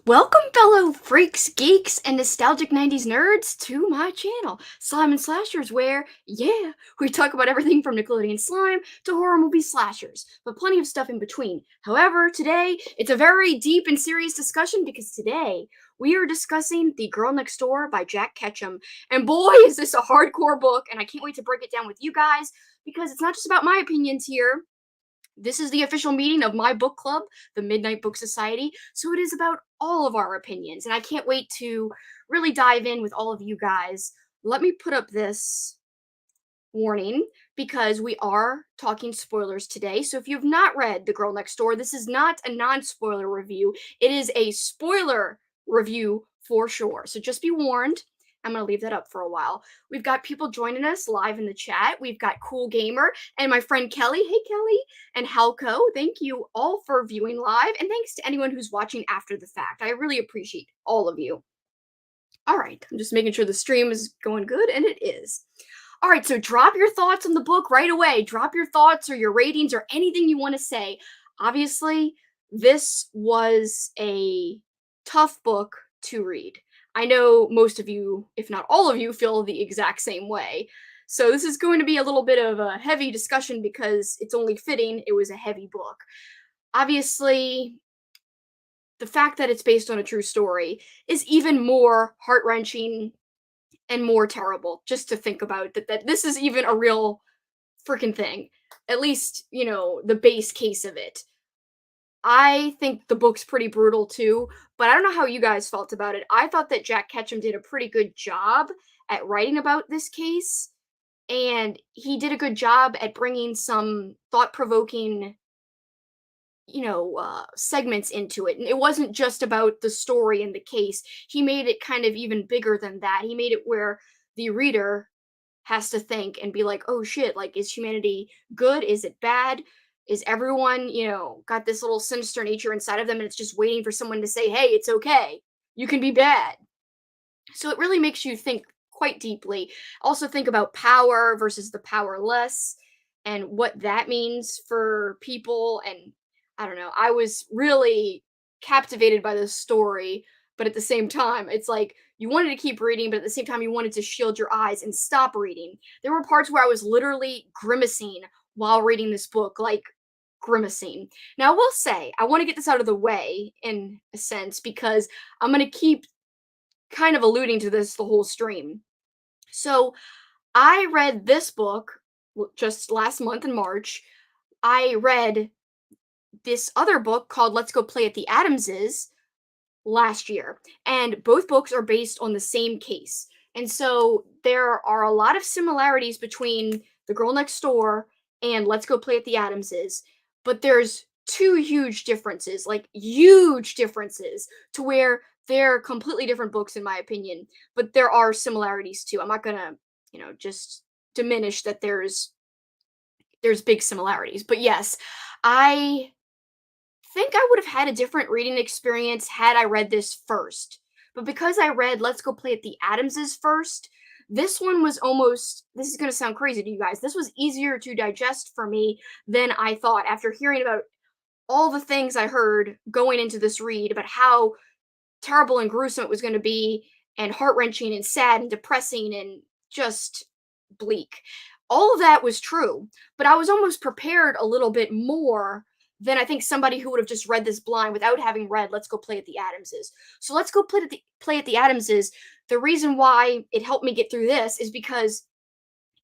Welcome, fellow freaks, geeks, and nostalgic 90s nerds, to my channel, Slime and Slashers, where, yeah, we talk about everything from Nickelodeon slime to horror movie slashers, but plenty of stuff in between. However, today, it's a very deep and serious discussion because today, we are discussing The Girl Next Door by Jack Ketchum. And boy, is this a hardcore book, and I can't wait to break it down with you guys because it's not just about my opinions here. This is the official meeting of my book club, the Midnight Book Society, so it is about all of our opinions, and I can't wait to really dive in with all of you guys. Let me put up this warning because we are talking spoilers today. So if you've not read The Girl Next Door, this is not a non-spoiler review. It is a spoiler review for sure. So just be warned. I'm going to leave that up for a while. We've got people joining us live in the chat. We've got Cool Gamer and my friend Kelly. Hey, Kelly. And Halco. Thank you all for viewing live. And thanks to anyone who's watching after the fact. I really appreciate all of you. All right. I'm just making sure the stream is going good, and it is. All right, so drop your thoughts on the book right away. Drop your thoughts or your ratings or anything you want to say. Obviously, this was a tough book to read. I know most of you, if not all of you, feel the exact same way. So this is going to be a little bit of a heavy discussion because it's only fitting it was a heavy book. Obviously, the fact that it's based on a true story is even more heart-wrenching and more terrible just to think about that this is even a real freaking thing. At least, the base case of it. I think the book's pretty brutal too, but I don't know how you guys felt about it. I thought that Jack Ketchum did a pretty good job at writing about this case, and he did a good job at bringing some thought-provoking segments into it. And it wasn't just about the story and the case. He made it kind of even bigger than that. He made it where the reader has to think and be like, oh shit, like, is humanity good? Is it bad? Is everyone, got this little sinister nature inside of them and it's just waiting for someone to say, hey, it's okay. You can be bad. So it really makes you think quite deeply. Also, think about power versus the powerless and what that means for people. And I don't know, I was really captivated by this story, but at the same time, it's like you wanted to keep reading, but at the same time, you wanted to shield your eyes and stop reading. There were parts where I was literally grimacing while reading this book, like grimacing. Now, I will say, I want to get this out of the way in a sense because I'm going to keep kind of alluding to this the whole stream. So I read this book just last month in March. I read this other book called Let's Go Play at the Adamses last year. And both books are based on the same case. And so there are a lot of similarities between The Girl Next Door and Let's Go Play at the Adamses, but there's two huge differences, like huge differences, to where they're completely different books in my opinion, but there are similarities too. I'm not going to, just diminish that there's big similarities. But yes, I think I would have had a different reading experience had I read this first. But because I read Let's Go Play at the Adamses first, this one was almost, this is going to sound crazy to you guys, this was easier to digest for me than I thought after hearing about all the things I heard going into this read about how terrible and gruesome it was going to be, and heart-wrenching and sad and depressing and just bleak. All of that was true, but I was almost prepared a little bit more than I think somebody who would have just read this blind without having read Let's Go Play at the Adamses. So Let's Go Play at the Adamses. The reason why it helped me get through this is because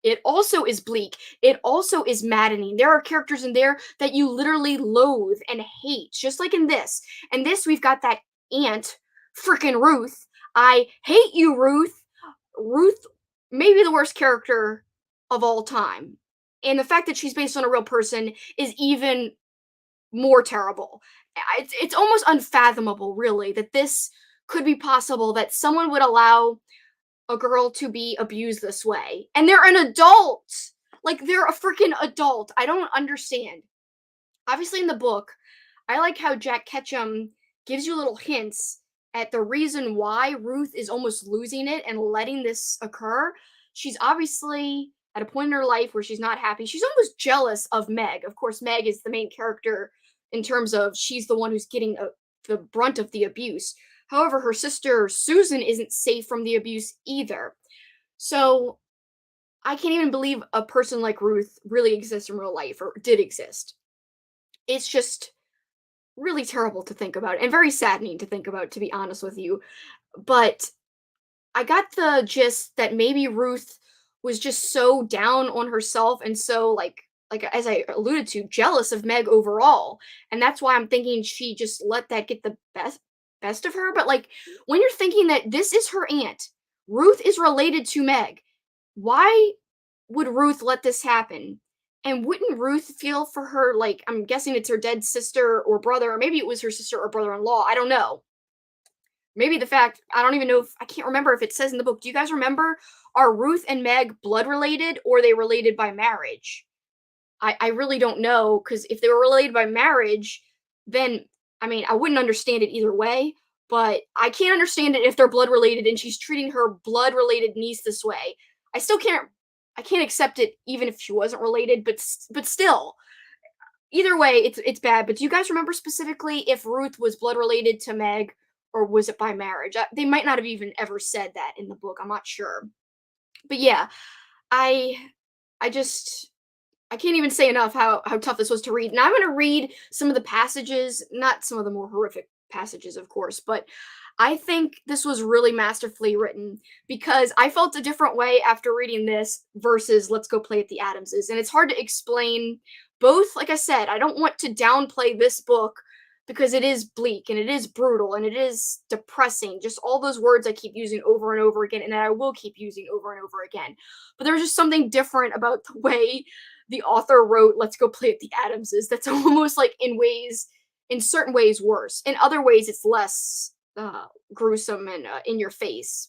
it also is bleak. It also is maddening. There are characters in there that you literally loathe and hate, just like in this. And this, we've got that aunt, freaking Ruth. I hate you, Ruth. Ruth, maybe the worst character of all time. And the fact that she's based on a real person is even more terrible. It's almost unfathomable, really, that this could be possible, that someone would allow a girl to be abused this way. And they're an adult. Like, they're a freaking adult. I don't understand. Obviously, in the book, I like how Jack Ketchum gives you little hints at the reason why Ruth is almost losing it and letting this occur. She's obviously at a point in her life where she's not happy. She's almost jealous of Meg. Of course, Meg is the main character in terms of she's the one who's getting the brunt of the abuse. However, her sister Susan isn't safe from the abuse either. So I can't even believe a person like Ruth really exists in real life or did exist. It's just really terrible to think about and very saddening to think about, to be honest with you. But I got the gist that maybe Ruth was just so down on herself and so like as I alluded to, jealous of Meg overall. And that's why I'm thinking she just let that get the best of her. But like when you're thinking that this is her aunt, Ruth is related to Meg, why would Ruth let this happen? And wouldn't Ruth feel for her, like, I'm guessing it's her dead sister or brother, or maybe it was her sister or brother-in-law. I don't know. Maybe the fact, I don't even know if, I can't remember if it says in the book. Do you guys remember? Are Ruth and Meg blood related or are they related by marriage? I really don't know, because if they were related by marriage, then I mean I wouldn't understand it either way. But I can't understand it if they're blood related and she's treating her blood related niece this way. I still can't. I can't accept it even if she wasn't related. But still, either way, it's bad. But do you guys remember specifically if Ruth was blood related to Meg or was it by marriage? They might not have even ever said that in the book. I'm not sure. But yeah, I I just I can't even say enough how tough this was to read. And I'm going to read some of the passages, not some of the more horrific passages, of course, but I think this was really masterfully written because I felt a different way after reading this versus Let's Go Play at the Adamses. And it's hard to explain both. Like I said, I don't want to downplay this book because it is bleak and it is brutal and it is depressing. Just all those words I keep using over and over again, and that I will keep using over and over again. But there's just something different about the way the author wrote Let's Go Play at the Adamses that's almost like in certain ways worse. In other ways, it's less gruesome and in your face.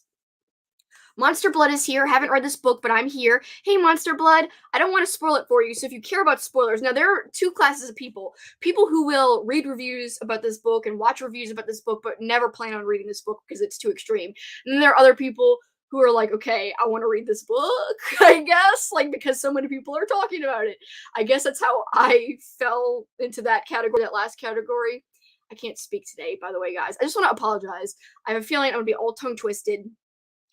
Monster Blood is here. Haven't read this book, but I'm here. Hey, Monster Blood, I don't want to spoil it for you. So if you care about spoilers, now there are two classes of people: people who will read reviews about this book and watch reviews about this book, but never plan on reading this book because it's too extreme. And then there are other people who are like, okay, I want to read this book, I guess, like because so many people are talking about it. I guess that's how I fell into that category, that last category. I can't speak today, by the way, guys. I just want to apologize. I have a feeling I'm going to be all tongue twisted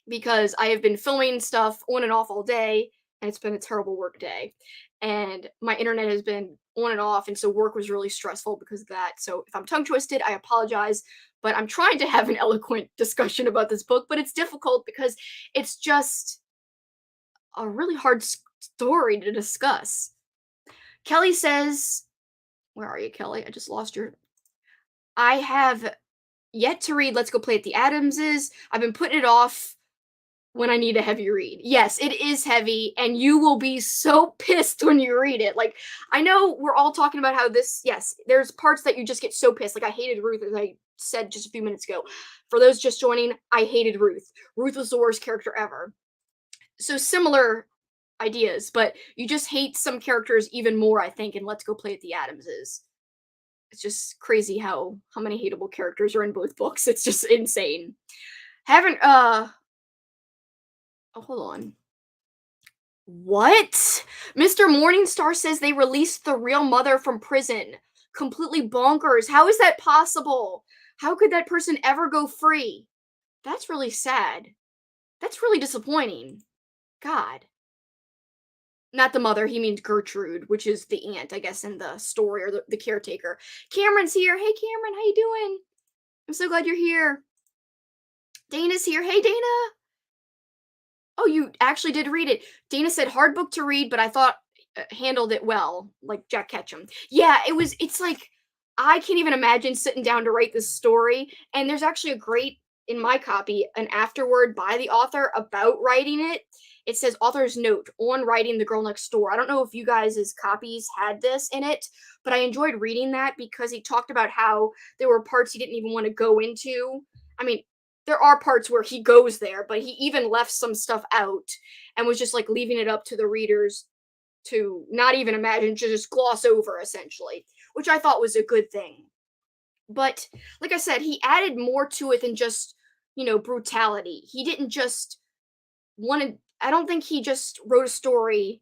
because I have been filming stuff on and off all day, and it's been a terrible work day. And my internet has been on and off, and so work was really stressful because of that. So if I'm tongue twisted, I apologize. But I'm trying to have an eloquent discussion about this book, but it's difficult because it's just a really hard story to discuss. Kelly says, where are you, Kelly? I just lost your. I have yet to read Let's Go Play at the Adamses. I've been putting it off when I need a heavy read. Yes, it is heavy, and you will be so pissed when you read it. Like, I know we're all talking about how this, yes, there's parts that you just get so pissed. Like, I hated Ruth, as I said just a few minutes ago. For those just joining, I hated Ruth. Ruth was the worst character ever. So similar ideas, but you just hate some characters even more, I think, in Let's Go Play at the Adamses. It's just crazy how many hateable characters are in both books. It's just insane. Haven't oh, hold on. What? Mr. Morningstar says they released the real mother from prison. Completely bonkers. How is that possible? How could that person ever go free? That's really sad. That's really disappointing. God. Not the mother, he means Gertrude, which is the aunt, I guess, in the story, or the caretaker. Cameron's here. Hey, Cameron, how you doing? I'm so glad you're here. Dana's here. Hey, Dana. Oh, you actually did read it. Dana said hard book to read, but I thought handled it well, like Jack Ketchum. Yeah, it's like I can't even imagine sitting down to write this story. And there's actually a great, in my copy, an afterword by the author about writing it. It says author's note on writing The Girl Next Door. I don't know if you guys' copies had this in it, but I enjoyed reading that because he talked about how there were parts he didn't even want to go into. I mean, there are parts where he goes there, but he even left some stuff out and was just like leaving it up to the readers to not even imagine, to just gloss over, essentially, which I thought was a good thing. But like I said, he added more to it than just, brutality. He didn't just want to, I don't think he just wrote a story.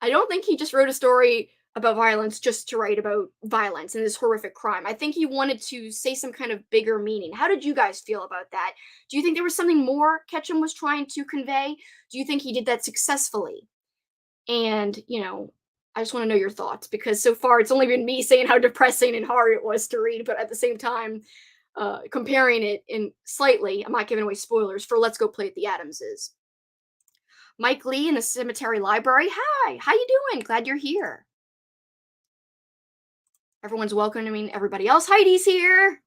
I don't think he just wrote a story about violence just to write about violence and this horrific crime. I think he wanted to say some kind of bigger meaning. How did you guys feel about that? Do you think there was something more Ketchum was trying to convey? Do you think he did that successfully? And, I just want to know your thoughts because so far it's only been me saying how depressing and hard it was to read, but at the same time, comparing it in slightly, I'm not giving away spoilers for Let's Go Play at the Adamses. Mike Lee in the Cemetery Library. Hi, how you doing? Glad you're here. Everyone's welcoming everybody else. Heidi's here.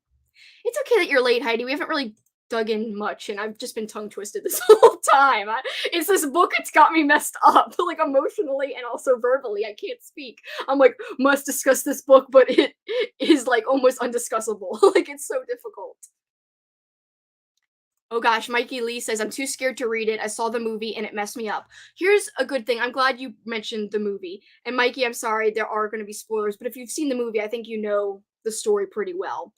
It's okay that you're late, Heidi. We haven't really dug in much, and I've just been tongue twisted this whole time. It's this book. It's got me messed up, like emotionally and also verbally. I can't speak. I'm like, must discuss this book, but it is like almost undiscussable. Like it's so difficult. Oh gosh, Mikey Lee says, I'm too scared to read it. I saw the movie and it messed me up. Here's a good thing. I'm glad you mentioned the movie. And Mikey, I'm sorry, there are going to be spoilers, but if you've seen the movie, I think you know the story pretty well.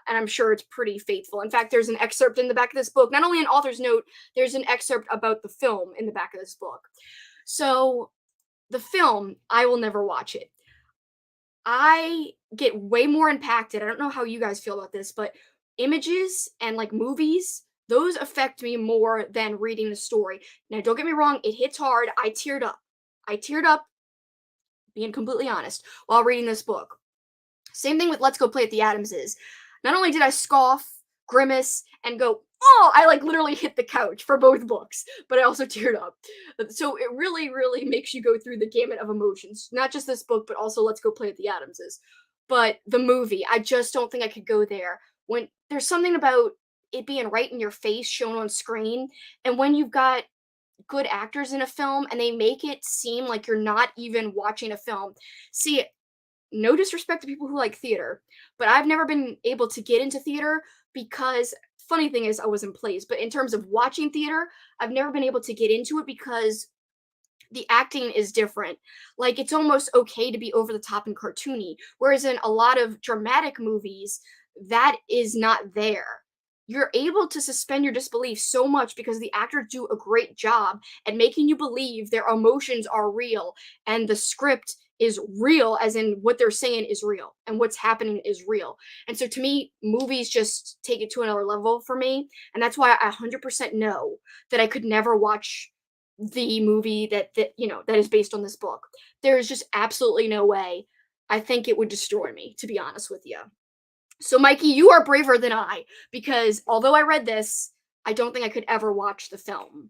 And I'm sure it's pretty faithful. In fact, there's an excerpt in the back of this book. Not only an author's note, there's an excerpt about the film in the back of this book. So, the film, I will never watch it. I get way more impacted. I don't know how you guys feel about this, but images and like movies, those affect me more than reading the story. Now, don't get me wrong, it hits hard. I teared up. I teared up, being completely honest, while reading this book. Same thing with Let's Go Play at the Adamses. Not only did I scoff, grimace, and go, oh, I like literally hit the couch for both books, but I also teared up. So it really, really makes you go through the gamut of emotions. Not just this book, but also Let's Go Play at the Adamses. But the movie, I just don't think I could go there. When there's something about it being right in your face, shown on screen, and when you've got good actors in a film and they make it seem like you're not even watching a film. See, no disrespect to people who like theater, but I've never been able to get into theater because funny thing is I was in plays, but in terms of watching theater, I've never been able to get into it because the acting is different. Like it's almost okay to be over the top and cartoony, whereas in a lot of dramatic movies, that is not there. You're able to suspend your disbelief so much because the actors do a great job at making you believe their emotions are real and the script is real, as in what they're saying is real and what's happening is real. And so to me, movies just take it to another level for me. And that's why I 100% know that I could never watch the movie that is based on this book. There is just absolutely no way. I think it would destroy me, to be honest with you. So, Mikey, you are braver than I because although I read this, I don't think I could ever watch the film.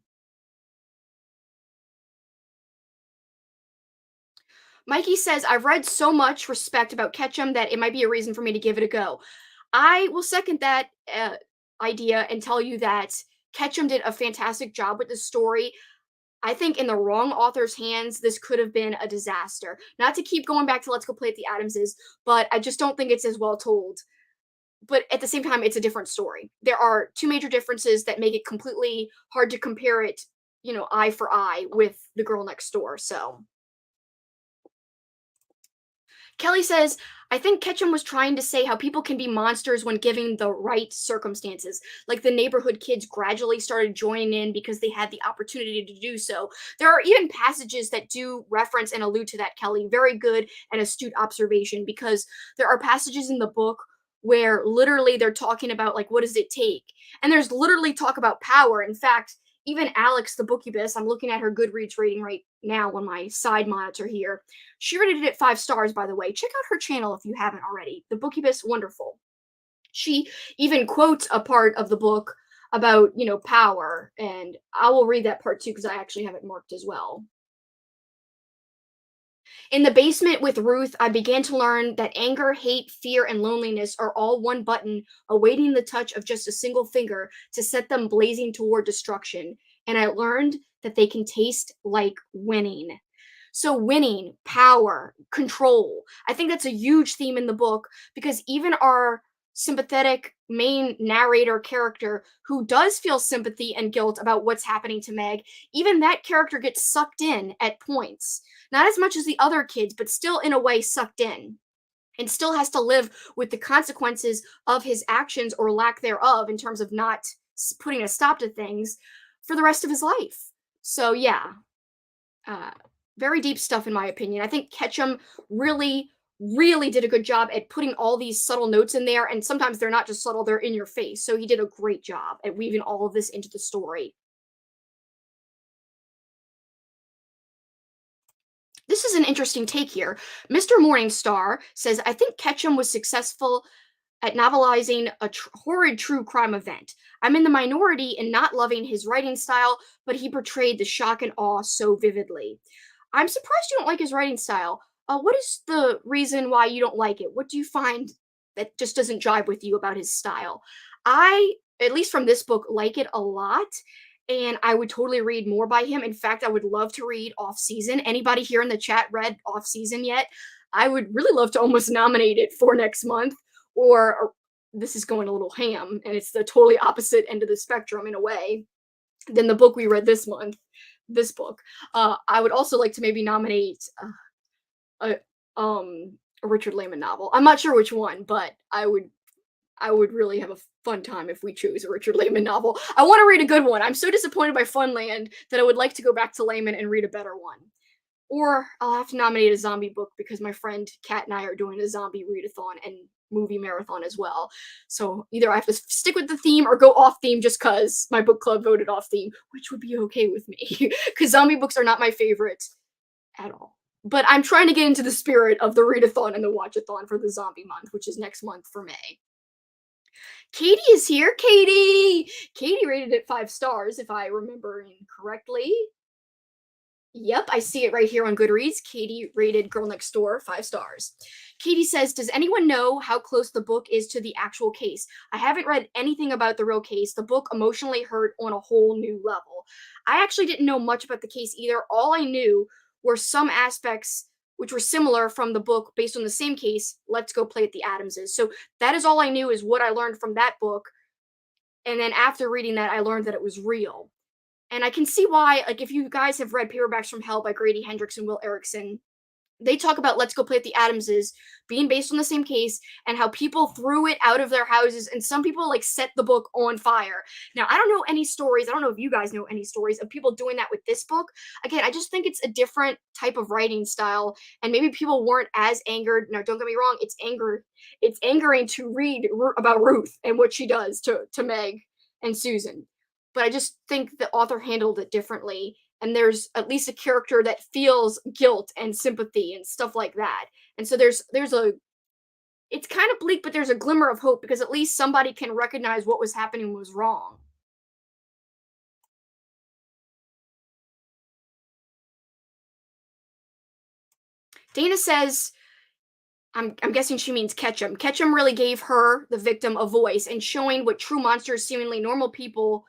Mikey says, I've read so much respect about Ketchum that it might be a reason for me to give it a go. I will second that idea and tell you that Ketchum did a fantastic job with the story. I think in the wrong author's hands, this could have been a disaster. Not to keep going back to Let's Go Play at the Adamses, but I just don't think it's as well told. But at the same time, it's a different story. There are two major differences that make it completely hard to compare it, eye for eye with The Girl Next Door. So Kelly says, I think Ketchum was trying to say how people can be monsters when given the right circumstances. Like the neighborhood kids gradually started joining in because they had the opportunity to do so. There are even passages that do reference and allude to that, Kelly. Very good and astute observation because there are passages in the book where literally they're talking about like what does it take? And there's literally talk about power. In fact, even Alex the Bookubus, I'm looking at her Goodreads rating right now on my side monitor here. She rated it 5 stars, by the way. Check out her channel if you haven't already. The Bookubus, wonderful. She even quotes a part of the book about, power, and I will read that part too because I actually have it marked as well. In the basement with Ruth, I began to learn that anger, hate, fear, and loneliness are all one button awaiting the touch of just a single finger to set them blazing toward destruction. And I learned that they can taste like winning. So, winning, power, control. I think that's a huge theme in the book because even our sympathetic main narrator character who does feel sympathy and guilt about what's happening to Meg, even that character gets sucked in at points. Not as much as the other kids, but still in a way sucked in and still has to live with the consequences of his actions or lack thereof in terms of not putting a stop to things for the rest of his life. So, yeah, uh, Very deep stuff in my opinion. I think Ketchum really, really did a good job at putting all these subtle notes in there, and sometimes they're not just subtle, they're in your face. So he did a great job at weaving all of this into the story. This is an interesting take here. Mr. Morningstar says, I think Ketchum was successful at novelizing a horrid true crime event. I'm in the minority in not loving his writing style, but he portrayed the shock and awe so vividly. I'm surprised you don't like his writing style. What is the reason why you don't like it? What do you find that just doesn't jive with you about his style? I, at least from this book, like it a lot, and I would totally read more by him. In fact, I would love to read Off Season. Anybody here in the chat read Off Season yet? I would really love to almost nominate it for next month. Or this is going a little ham, and it's the totally opposite end of the spectrum in a way than the book we read this month. This book, I would also like to maybe nominate a a Richard Lehman novel. I'm not sure which one, but I would really have a fun time if we choose a Richard Lehman novel. I want to read a good one. I'm so disappointed by Funland that I would like to go back to Lehman and read a better one. Or I'll have to nominate a zombie book because my friend Kat and I are doing a zombie readathon and movie marathon as well. So either I have to stick with the theme or go off theme just because my book club voted off theme, which would be okay with me because zombie books are not my favorite at all. But I'm trying to get into the spirit of the readathon and the watchathon for the zombie month, which is next month for May. Katie is here. Katie rated it 5 stars, if I remember correctly. Yep, I see it right here on Goodreads. Katie rated Girl Next Door 5 stars. Katie says, does anyone know how close the book is to the actual case? I haven't read anything about the real case. The book emotionally hurt on a whole new level. I actually didn't know much about the case either. All I knew were some aspects which were similar from the book based on the same case, Let's Go Play at the Adamses. So that is all I knew is what I learned from that book. And then after reading that, I learned that it was real. And I can see why, like, if you guys have read Paperbacks from Hell by Grady Hendrix and Will Erickson, they talk about Let's Go Play at the Adamses being based on the same case and how people threw it out of their houses and some people like set the book on fire. Now, I don't know any stories. I don't know if you guys know any stories of people doing that with this book. Again, I just think it's a different type of writing style and maybe people weren't as angered. Now, don't get me wrong, it's angering to read about Ruth and what she does to Meg and Susan. But I just think the author handled it differently and there's at least a character that feels guilt and sympathy and stuff like that. And so there's a it's kind of bleak, but there's a glimmer of hope because at least somebody can recognize what was happening was wrong. Dana says, I'm guessing she means Ketchum. Ketchum really gave her, the victim, a voice and showing what true monsters, seemingly normal people,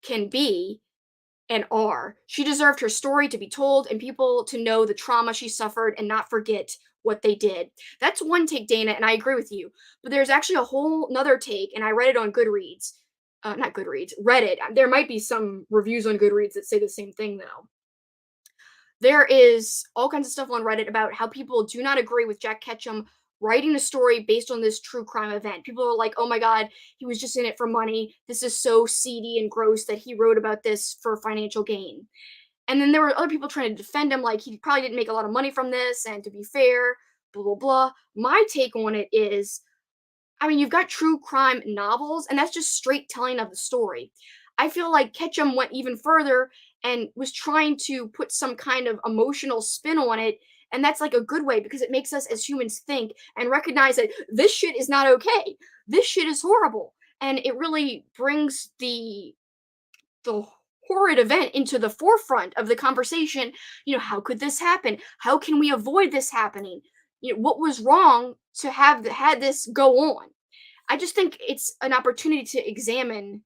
can be and are. She deserved her story to be told and people to know the trauma she suffered and not forget what they did. That's one take, Dana, and I agree with you. But there's actually a whole another take, and I read it on Goodreads. Not Goodreads, Reddit. There might be some reviews on Goodreads that say the same thing, though. There is all kinds of stuff on Reddit about how people do not agree with Jack Ketchum writing a story based on this true crime event. People are like, oh my God, he was just in it for money. This is so seedy and gross that he wrote about this for financial gain. And then there were other people trying to defend him, like he probably didn't make a lot of money from this, and to be fair, blah, blah, blah. My take on it is I mean, you've got true crime novels, and that's just straight telling of the story. I feel like Ketchum went even further and was trying to put some kind of emotional spin on it. And that's like a good way because it makes us as humans think and recognize that this shit is not okay. This shit is horrible. And it really brings the horrid event into the forefront of the conversation. How could this happen? How can we avoid this happening? What was wrong to have had this go on? I just think it's an opportunity to examine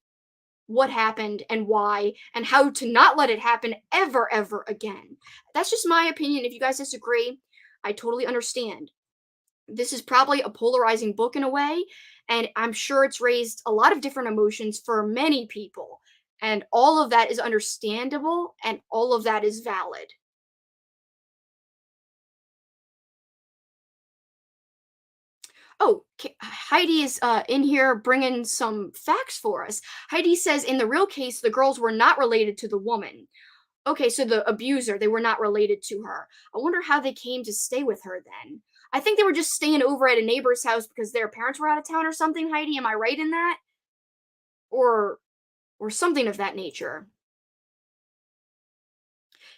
what happened and why and how to not let it happen ever again. That's just my opinion. If you guys disagree, I totally understand. This is probably a polarizing book in a way, and I'm sure it's raised a lot of different emotions for many people. And all of that is understandable and all of that is valid. Oh, Heidi is in here bringing some facts for us. Heidi says in the real case, the girls were not related to the woman. Okay, so the abuser, they were not related to her. I wonder how they came to stay with her then. I think they were just staying over at a neighbor's house because their parents were out of town or something, Heidi. Am I right in that? Or or something of that nature.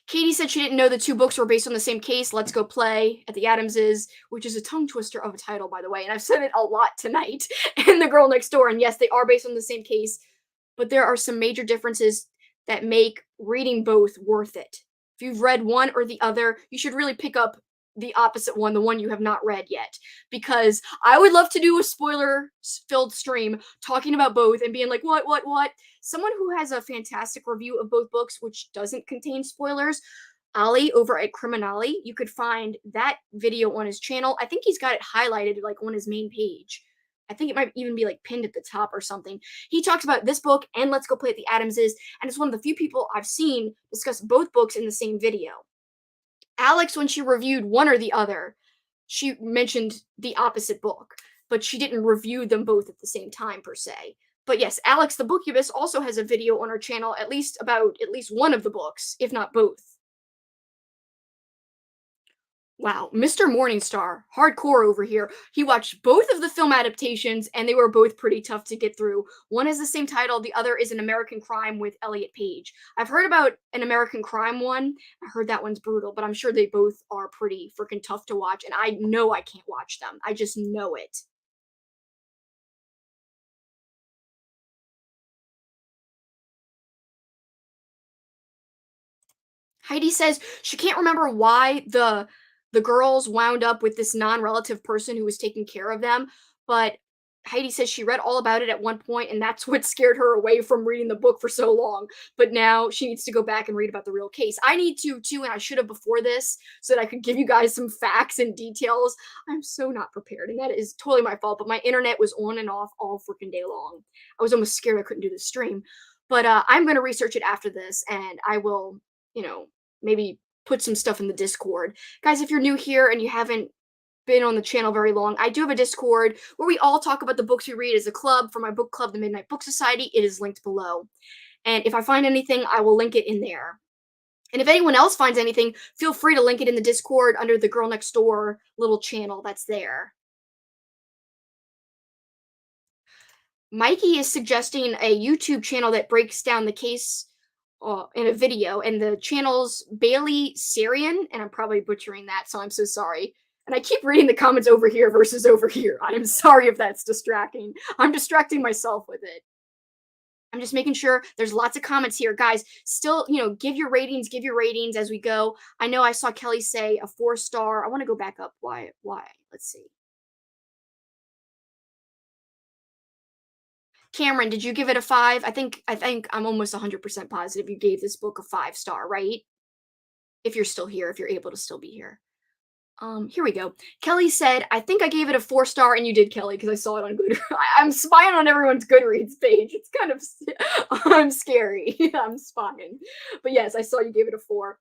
Katie said she didn't know the two books were based on the same case. Let's Go Play at the Adamses, which is a tongue twister of a title, by the way. And I've said it a lot tonight. And The Girl Next Door. And yes, they are based on the same case, but there are some major differences that make reading both worth it. If you've read one or the other, you should really pick up the opposite one, the one you have not read yet, because I would love to do a spoiler filled stream talking about both and being like, what? Someone who has a fantastic review of both books, which doesn't contain spoilers, Ali over at Criminali. You could find that video on his channel. I think he's got it highlighted like on his main page. I think it might even be like pinned at the top or something. He talks about this book and Let's Go Play at the Adamses, and it's one of the few people I've seen discuss both books in the same video. Alex, when she reviewed one or the other, she mentioned the opposite book, but she didn't review them both at the same time per se. But yes, Alex the Bookubus also has a video on her channel at least about at least one of the books, if not both. Wow, Mr. Morningstar, hardcore over here. He watched both of the film adaptations and they were both pretty tough to get through. One is the same title, the other is An American Crime with Elliot Page. I've heard about An American Crime one. I heard that one's brutal, but I'm sure they both are pretty freaking tough to watch and I know I can't watch them. I just know it. Heidi says she can't remember why the girls wound up with this non-relative person who was taking care of them, but Heidi says she read all about it at one point and that's what scared her away from reading the book for so long. But now she needs to go back and read about the real case. I need to too, and I should have before this so that I could give you guys some facts and details. I'm so not prepared, and that is totally my fault. But my internet was on and off all freaking day long. I was almost scared I couldn't do the stream. But I'm gonna research it after this, and I will, you know, maybe put some stuff in the Discord. Guys, if you're new here and you haven't been on the channel very long, I do have a Discord where we all talk about the books we read as a club for my book club, the Midnight Book Society. It is linked below. And if I find anything, I will link it in there. And if anyone else finds anything, feel free to link it in the Discord under the Girl Next Door little channel that's there. Mikey is suggesting a YouTube channel that breaks down the case in a video, and the channel's Bailey Sarian, and I'm probably butchering that, so I'm so sorry. And I keep reading the comments over here versus over here. I am sorry if that's distracting. I'm distracting myself with it. I'm just making sure there's lots of comments here. Guys, still, give your ratings as we go. I know I saw Kelly say a 4-star. I want to go back up. Why? Let's see. Cameron, did you give it a 5? I think I'm almost 100% positive you gave this book a 5-star, right? If you're still here, if you're able to still be here. Here we go. Kelly said, I think I gave it a 4-star, and you did, Kelly, because I saw it on Goodreads. I'm spying on everyone's Goodreads page. It's kind of, I'm scary. I'm spying. But yes, I saw you gave it a 4.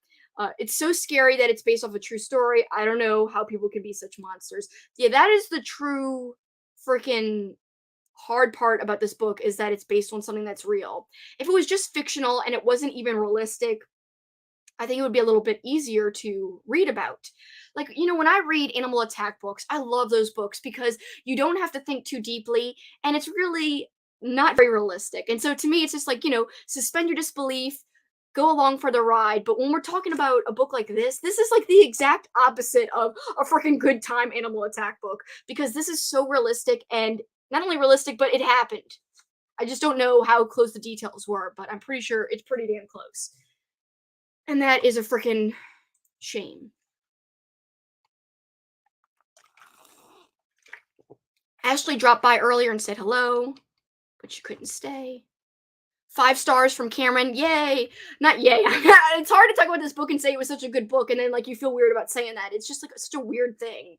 It's so scary that it's based off a true story. I don't know how people can be such monsters. Yeah, that is the true freaking hard part about this book, is that it's based on something that's real. If it was just fictional and it wasn't even realistic, I think it would be a little bit easier to read about. Like, when I read animal attack books, I love those books because you don't have to think too deeply and it's really not very realistic. And so to me, it's just like, suspend your disbelief, go along for the ride. But when we're talking about a book like this is like the exact opposite of a freaking good time animal attack book, because this is so realistic, and not only realistic, but it happened. I just don't know how close the details were, but I'm pretty sure it's pretty damn close. And that is a freaking shame. Ashley dropped by earlier and said hello, but she couldn't stay. 5 stars from Cameron. Yay. Not yay. It's hard to talk about this book and say it was such a good book, and then like you feel weird about saying that. It's just like such a weird thing.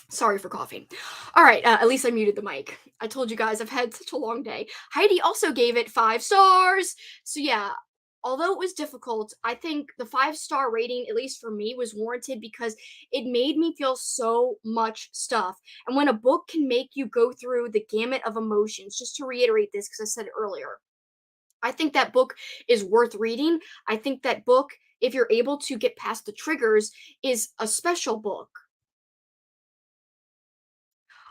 Sorry for coughing. All right, at least I muted the mic. I told you guys I've had such a long day. Heidi also gave it 5 stars. So yeah, although it was difficult, I think the 5-star rating, at least for me, was warranted because it made me feel so much stuff. And when a book can make you go through the gamut of emotions, just to reiterate this because I said it earlier, I think that book is worth reading. I think that book, if you're able to get past the triggers, is a special book.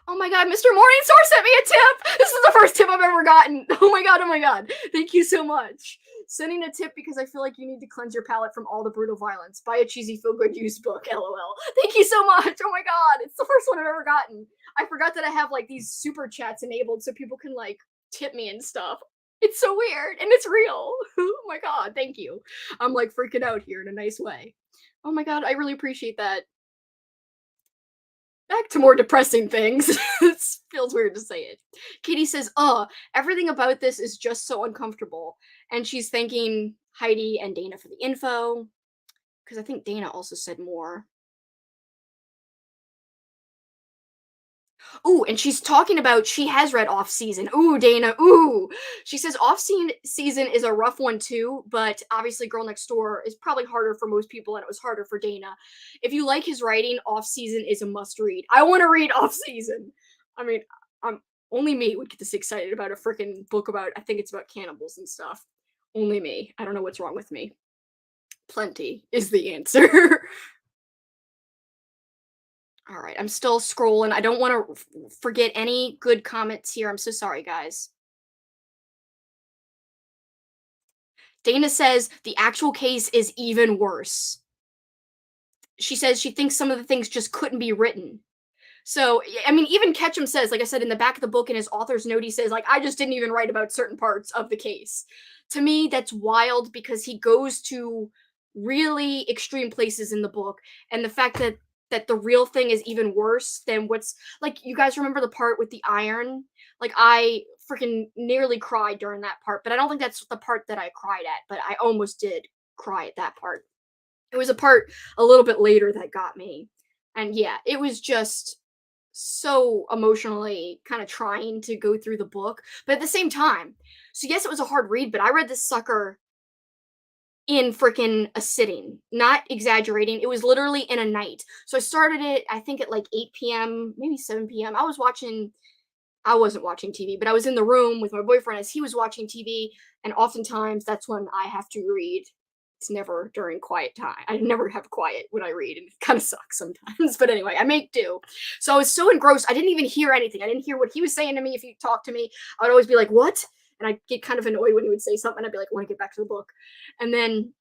Oh my god, Mr. Morningstar sent me a tip! This is the first tip I've ever gotten. Oh my god, oh my god. Thank you so much. Sending a tip because I feel like you need to cleanse your palate from all the brutal violence. Buy a cheesy feel good used book, lol. Thank you so much. Oh my god, it's the first one I've ever gotten. I forgot that I have like these super chats enabled so people can like tip me and stuff. It's so weird and it's real. Oh my god, thank you. I'm like freaking out here in a nice way. Oh my god, I really appreciate that. Back to more depressing things. It feels weird to say it. Katie says, everything about this is just so uncomfortable." And she's thanking Heidi and Dana for the info, because I think Dana also said more. Ooh, and she's talking about she has read Off Season. Ooh, Dana, ooh. She says Season is a rough one too, but obviously Girl Next Door is probably harder for most people, and it was harder for Dana. If you like his writing, Off Season is a must read. I want to read Off Season. I mean, I'm only me would get this excited about a freaking book about, I think it's about cannibals and stuff. Only me. I don't know what's wrong with me. Plenty is the answer. All right, I'm still scrolling. I don't want to forget any good comments here. I'm so sorry, guys. Dana says the actual case is even worse. She says she thinks some of the things just couldn't be written. So, I mean, even Ketchum says, like I said, in the back of the book in his author's note, he says, like, I just didn't even write about certain parts of the case. To me, that's wild because he goes to really extreme places in the book. And the fact that the real thing is even worse than what's like, you guys remember the part with the iron? Like, I freaking nearly cried during that part, but I don't think that's the part that I cried at, but I almost did cry at that part. It was a part a little bit later that got me. And yeah, it was just so emotionally kind of trying to go through the book, but at the same time, so yes, it was a hard read, but I read this sucker in freaking a sitting, not exaggerating. It was literally in a night. So I started it, I think at like 8 p.m., maybe 7 p.m. I wasn't watching TV, but I was in the room with my boyfriend as he was watching TV, and oftentimes that's when I have to read. It's never during quiet time. I never have quiet when I read, and it kind of sucks sometimes. But anyway, I make do. So I was so engrossed, I didn't even hear anything. I didn't hear what he was saying to me. If he talked to me, I would always be like, "What?" And I'd get kind of annoyed when he would say something. I'd be like, "I want to get back to the book." And then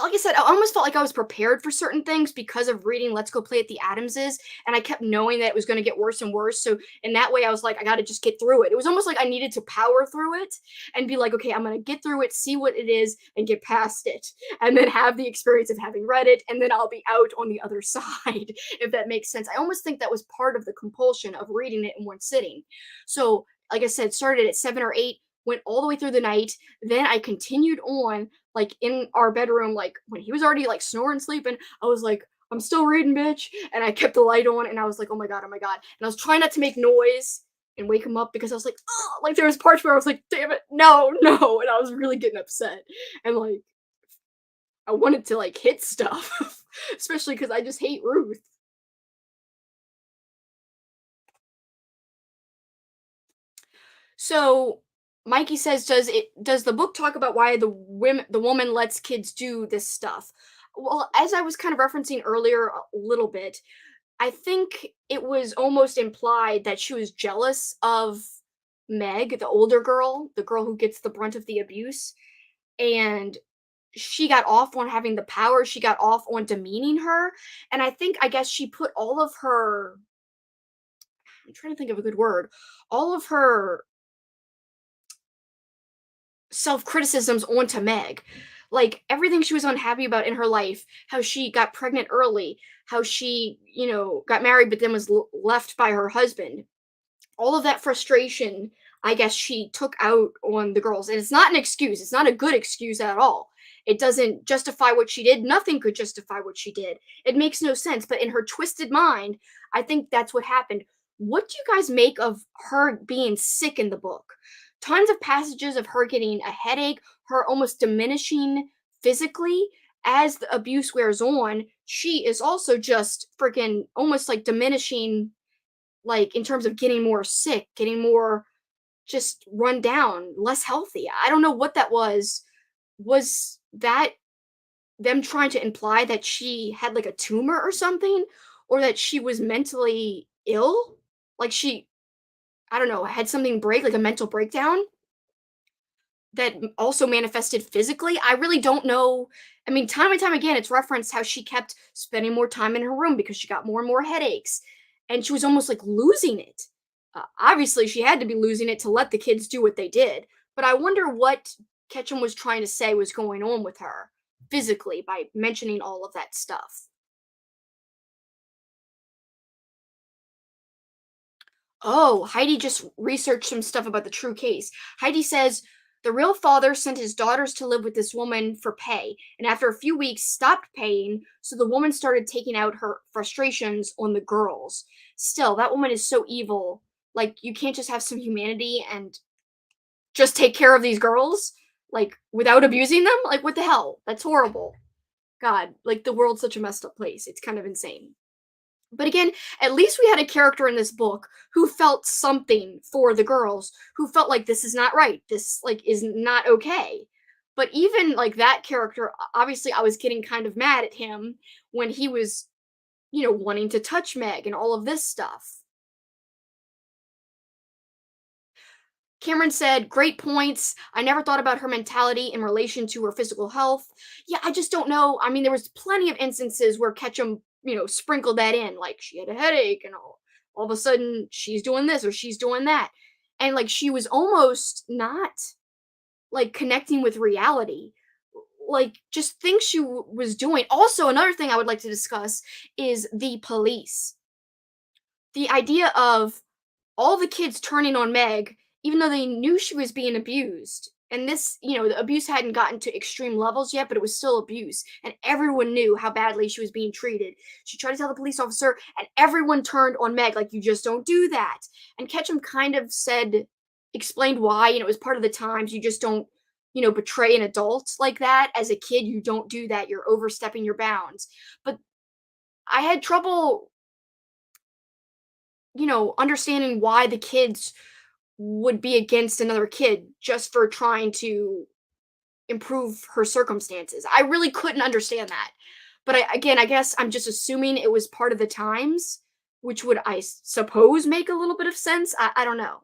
like I said, I almost felt like I was prepared for certain things because of reading Let's Go Play at the Adamses, and I kept knowing that it was going to get worse and worse. So in that way, I was like, I got to just get through it. It was almost like I needed to power through it and be like, okay, I'm going to get through it, see what it is, and get past it, and then have the experience of having read it, and then I'll be out on the other side, if that makes sense. I almost think that was part of the compulsion of reading it in one sitting. So, like I said, started at 7 or 8, went all the way through the night. Then I continued on like in our bedroom, like when he was already like snoring, sleeping, I was like, I'm still reading, bitch. And I kept the light on and I was like, oh my God, oh my God. And I was trying not to make noise and wake him up because I was like, oh, like there was parts where I was like, damn it, no, no. And I was really getting upset. And like, I wanted to like hit stuff, especially because I just hate Ruth. So Mikey says, does the book talk about why the woman lets kids do this stuff? Well, as I was kind of referencing earlier a little bit, I think it was almost implied that she was jealous of Meg, the older girl, the girl who gets the brunt of the abuse, and she got off on having the power, she got off on demeaning her, and I guess she put all of her, I'm trying to think of a good word, all of her self-criticisms onto Meg. Like everything she was unhappy about in her life, how she got pregnant early, how she, got married but then was left by her husband. All of that frustration, I guess she took out on the girls. And it's not an excuse. It's not a good excuse at all. It doesn't justify what she did. Nothing could justify what she did. It makes no sense. But in her twisted mind, I think that's what happened. What do you guys make of her being sick in the book? Tons of passages of her getting a headache, her almost diminishing physically as the abuse wears on. She is also just freaking almost like diminishing, like in terms of getting more sick, getting more just run down, less healthy. I don't know what that was. Was that them trying to imply that she had, like, a tumor or something? Or that she was mentally ill? Like, she, I don't know, had something break, like a mental breakdown that also manifested physically? I really don't know. I mean, time and time again, it's referenced how she kept spending more time in her room because she got more and more headaches, and she was almost, like, losing it. Obviously, she had to be losing it to let the kids do what they did, but I wonder what Ketchum was trying to say was going on with her physically by mentioning all of that stuff. Oh, Heidi just researched some stuff about the true case. Heidi says the real father sent his daughters to live with this woman for pay, and after a few weeks stopped paying, so the woman started taking out her frustrations on the girls. Still, that woman is so evil. Like, you can't just have some humanity and just take care of these girls, like, without abusing them? Like, what the hell? That's horrible. God, like, the world's such a messed up place. It's kind of insane. But again, at least we had a character in this book who felt something for the girls, who felt like this is not right. This, like, is not okay. But even like that character, obviously I was getting kind of mad at him when he was, wanting to touch Meg and all of this stuff. Cameron said, great points. I never thought about her mentality in relation to her physical health. Yeah, I just don't know. I mean, there was plenty of instances where Ketchum, sprinkled that in, like she had a headache and all of a sudden she's doing this or she's doing that. And like she was almost not like connecting with reality. Like just things she was doing. Also, another thing I would like to discuss is the police. The idea of all the kids turning on Meg, even though they knew she was being abused. And this, the abuse hadn't gotten to extreme levels yet, but it was still abuse. And everyone knew how badly she was being treated. She tried to tell the police officer, and everyone turned on Meg, like, you just don't do that. And Ketchum kind of explained why, it was part of the times. You just don't, betray an adult like that. As a kid, you don't do that. You're overstepping your bounds. But I had trouble, understanding why the kids would be against another kid just for trying to improve her circumstances. I really couldn't understand that. But again, I guess I'm just assuming it was part of the times, which would, I suppose, make a little bit of sense. I don't know.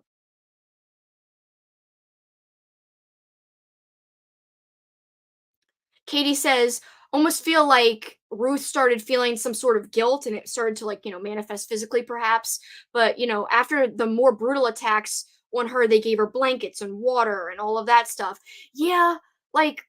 Katie says, almost feel like Ruth started feeling some sort of guilt and it started to, like, manifest physically perhaps. But, after the more brutal attacks on her, they gave her blankets and water and all of that stuff. Yeah, like,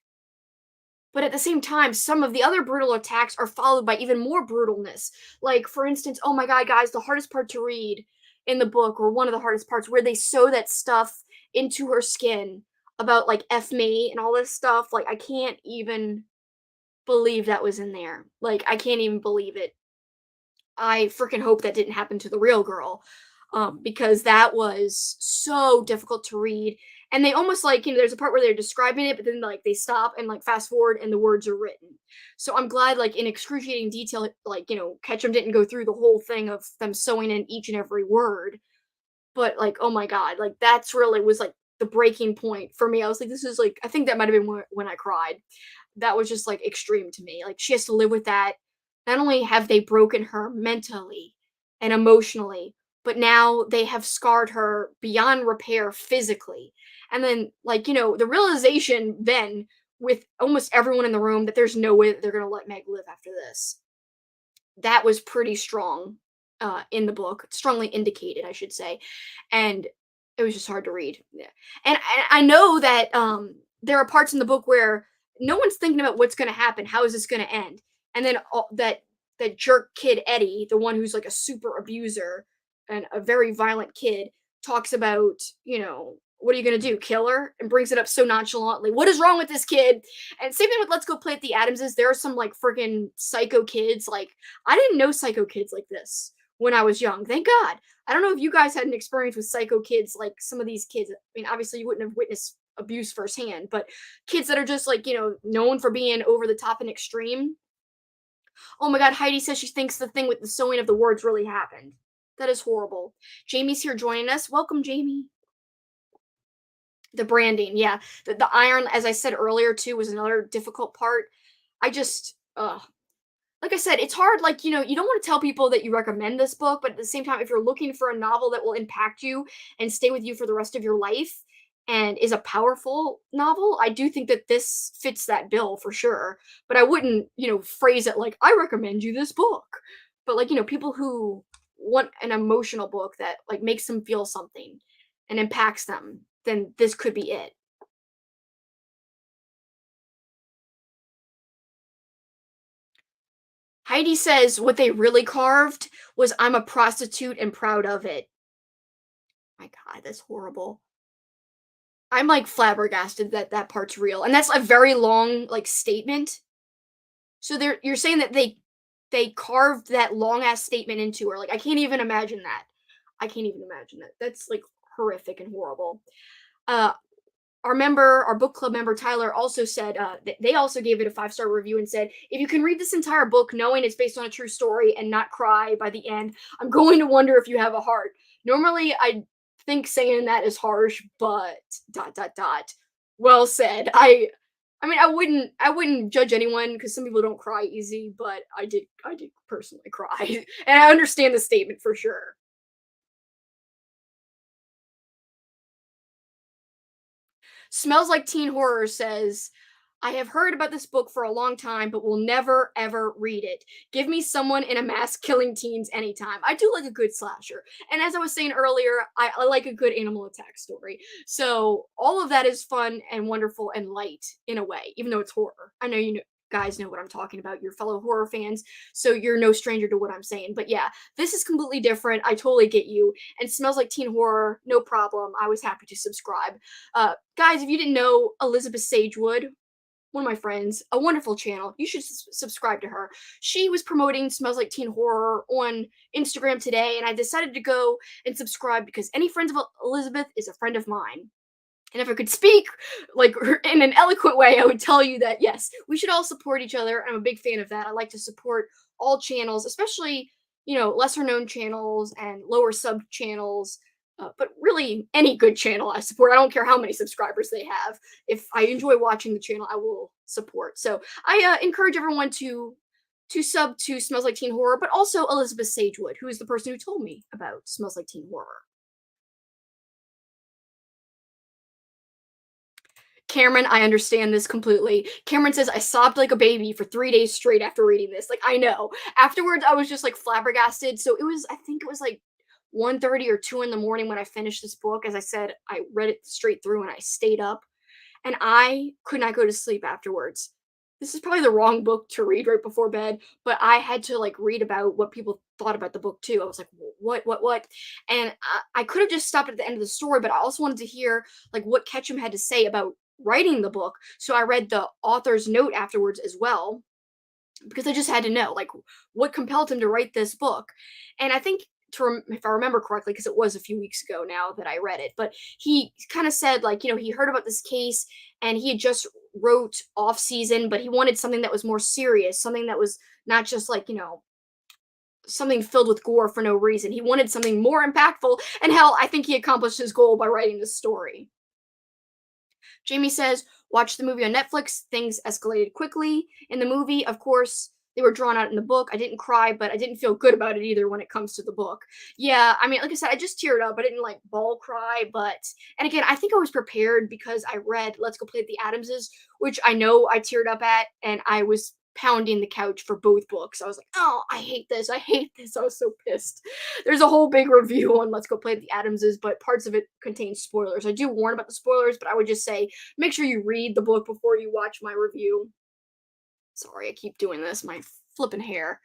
but at the same time, some of the other brutal attacks are followed by even more brutalness. Like, for instance, oh my God, guys, the hardest part to read in the book, or one of the hardest parts, where they sew that stuff into her skin about, like, F me and all this stuff. Like, I can't even believe that was in there. Like, I can't even believe it. I freaking hope that didn't happen to the real girl, because that was so difficult to read. And they almost, like, there's a part where they're describing it, but then like they stop and like fast forward and the words are written. So I'm glad, like, in excruciating detail, like, Ketchum didn't go through the whole thing of them sewing in each and every word. But like, oh my God, like that's really was like the breaking point for me. I was like, this is like, I think that might have been when I cried. That was just like extreme to me. Like, she has to live with that. Not only have they broken her mentally and emotionally, but now they have scarred her beyond repair physically. And then, like, the realization then with almost everyone in the room that there's no way that they're going to let Meg live after this. That was pretty strong, in the book, strongly indicated, I should say, and it was just hard to read. Yeah, and I know that, there are parts in the book where no one's thinking about what's gonna happen, how is this gonna end, and then that jerk kid Eddie, the one who's like a super abuser and a very violent kid, talks about, "What are you gonna do, kill her?" And brings it up so nonchalantly. What is wrong with this kid? And same thing with Let's Go Play at the Adamses. There are some like freaking psycho kids. Like, I didn't know psycho kids like this when I was young. Thank God. I don't know if you guys had an experience with psycho kids like some of these kids. I mean, obviously you wouldn't have witnessed abuse firsthand, but kids that are just like, known for being over the top and extreme. Oh my God, Heidi says she thinks the thing with the sewing of the words really happened. That is horrible. Jamie's here joining us. Welcome, Jamie. The branding, yeah. The iron, as I said earlier too, was another difficult part. I just, like I said, it's hard. Like, you don't want to tell people that you recommend this book, but at the same time, if you're looking for a novel that will impact you and stay with you for the rest of your life and is a powerful novel, I do think that this fits that bill for sure. But I wouldn't, phrase it like, I recommend you this book. But like, people who want an emotional book that like makes them feel something and impacts them, then this could be it. Heidi says what they really carved was "I'm a prostitute and proud of it." My God, that's horrible. I'm like flabbergasted that that part's real, and that's a very long like statement. So you're saying that they carved that long ass statement into her. Like I can't even imagine that. I can't even imagine that. That's like horrific and horrible. Uh, our book club member Tyler also said they also gave it a 5-star review and said, if you can read this entire book knowing it's based on a true story and not cry by the end, I'm going to wonder if you have a heart. Normally I think saying that is harsh, but dot dot dot, well said. I mean, I wouldn't judge anyone because some people don't cry easy, but I did personally cry and I understand the statement for sure. Smells Like Teen Horror says, I have heard about this book for a long time, but will never ever read it. Give me someone in a mask killing teens anytime. I do like a good slasher. And as I was saying earlier, I like a good animal attack story. So all of that is fun and wonderful and light in a way, even though it's horror. I know guys know what I'm talking about, your fellow horror fans. So you're no stranger to what I'm saying. But yeah, this is completely different. I totally get you. And Smells Like Teen Horror, no problem. I was happy to subscribe. Guys, if you didn't know Elizabeth Sagewood, one of my friends, a wonderful channel, you should subscribe to her. She was promoting Smells Like Teen Horror on Instagram today, and I decided to go and subscribe because any friends of Elizabeth is a friend of mine. And if I could speak like in an eloquent way, I would tell you that yes, we should all support each other. I'm a big fan of that. I like to support all channels, especially lesser known channels and lower sub channels. But really, any good channel I support. I don't care how many subscribers they have. If I enjoy watching the channel, I will support. So I encourage everyone to sub to Smells Like Teen Horror, but also Elizabeth Sagewood, who is the person who told me about Smells Like Teen Horror. Cameron, I understand this completely. Cameron says, I sobbed like a baby for 3 days straight after reading this. Like, I know. Afterwards, I was just like flabbergasted. So I think it was like 1:30 or 2 in the morning when I finished this book. As I said, I read it straight through and I stayed up and I could not go to sleep afterwards. This is probably the wrong book to read right before bed, but I had to like read about what people thought about the book too. I was like, what? And I could have just stopped at the end of the story, but I also wanted to hear like what Ketchum had to say about writing the book. So I read the author's note afterwards as well because I just had to know like what compelled him to write this book. And I think if I remember correctly, because it was a few weeks ago now that I read it, but he kind of said like he heard about this case and he had just wrote off season, but he wanted something that was more serious, something that was not just like something filled with gore for no reason. He wanted something more impactful, and hell, I think he accomplished his goal by writing this story. Jamie says, watch the movie on Netflix. Things escalated quickly. In the movie, of course, they were drawn out in the book. I didn't cry, but I didn't feel good about it either when it comes to the book. Yeah, I mean, like I said, I just teared up. I didn't like bawl cry, but and again, I think I was prepared because I read Let's Go Play at the Adamses, which I know I teared up at, and I was pounding the couch for both books. I was like, oh, I hate this. I hate this. I was so pissed. There's a whole big review on Let's Go Play at the Adamses, but parts of it contain spoilers. I do warn about the spoilers, but I would just say make sure you read the book before you watch my review. Sorry, I keep doing this. My flipping hair.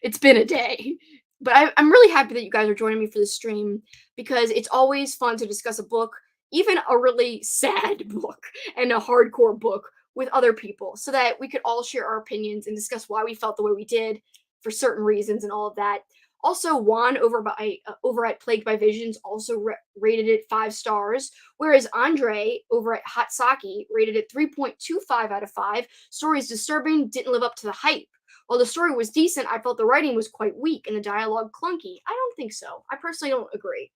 It's been a day. But I'm really happy that you guys are joining me for this stream because it's always fun to discuss a book, even a really sad book and a hardcore book with other people so that we could all share our opinions and discuss why we felt the way we did for certain reasons and all of that. Also, Juan over at Plagued by Visions also rated it 5 stars, whereas Andre over at Hot Saki rated it 3.25 out of 5. Story is disturbing, didn't live up to the hype. While the story was decent, I felt the writing was quite weak and the dialogue clunky. I don't think so. I personally don't agree.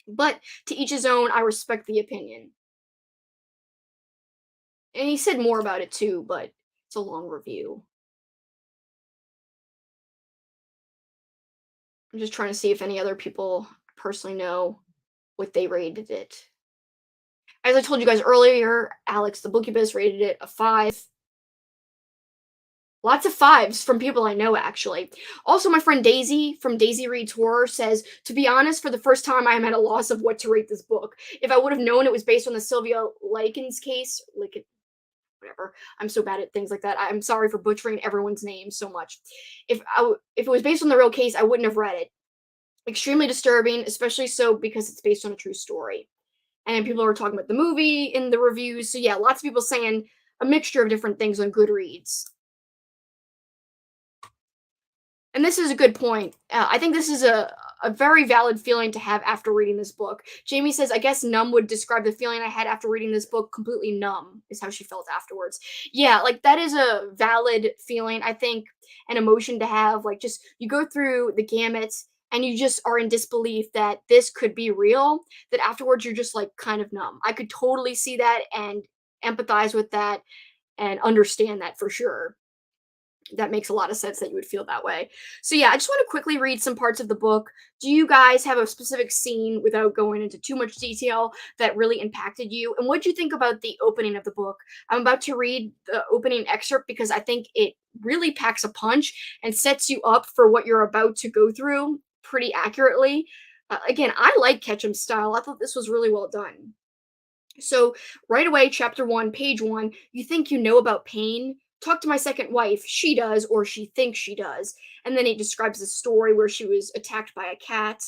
But to each his own, I respect the opinion. And he said more about it too, but it's a long review. I'm just trying to see if any other people personally know what they rated it. As I told you guys earlier, Alex the Bookubus rated it a 5. Lots of fives from people I know, actually. Also, my friend Daisy from Daisy Reads Horror says, to be honest, for the first time, I am at a loss of what to rate this book. If I would have known it was based on the Sylvia Likens case, whatever. I'm so bad at things like that. I'm sorry for butchering everyone's name so much. If it was based on the real case, I wouldn't have read it. Extremely disturbing, especially so because it's based on a true story. And people are talking about the movie in the reviews. So yeah, lots of people saying a mixture of different things on Goodreads. And this is a good point. I think this is a very valid feeling to have after reading this book. Jamie says, I guess numb would describe the feeling I had after reading this book. Completely numb is how she felt afterwards. Yeah, like that is a valid feeling, I think, an emotion to have. Like, just you go through the gamut and you just are in disbelief that this could be real, that afterwards you're just like kind of numb. I could totally see that and empathize with that and understand that for sure. That makes a lot of sense that you would feel that way. So yeah, I just want to quickly read some parts of the book. Do you guys have a specific scene, without going into too much detail, that really impacted you? And what do you think about the opening of the book? I'm about to read the opening excerpt because I think it really packs a punch and sets you up for what you're about to go through pretty accurately. Again, I like Ketchum's style. I thought this was really well done. So, right away, chapter 1, page 1, you think you know about pain? Talk to my second wife. She does, or she thinks she does. And then he describes the story where she was attacked by a cat.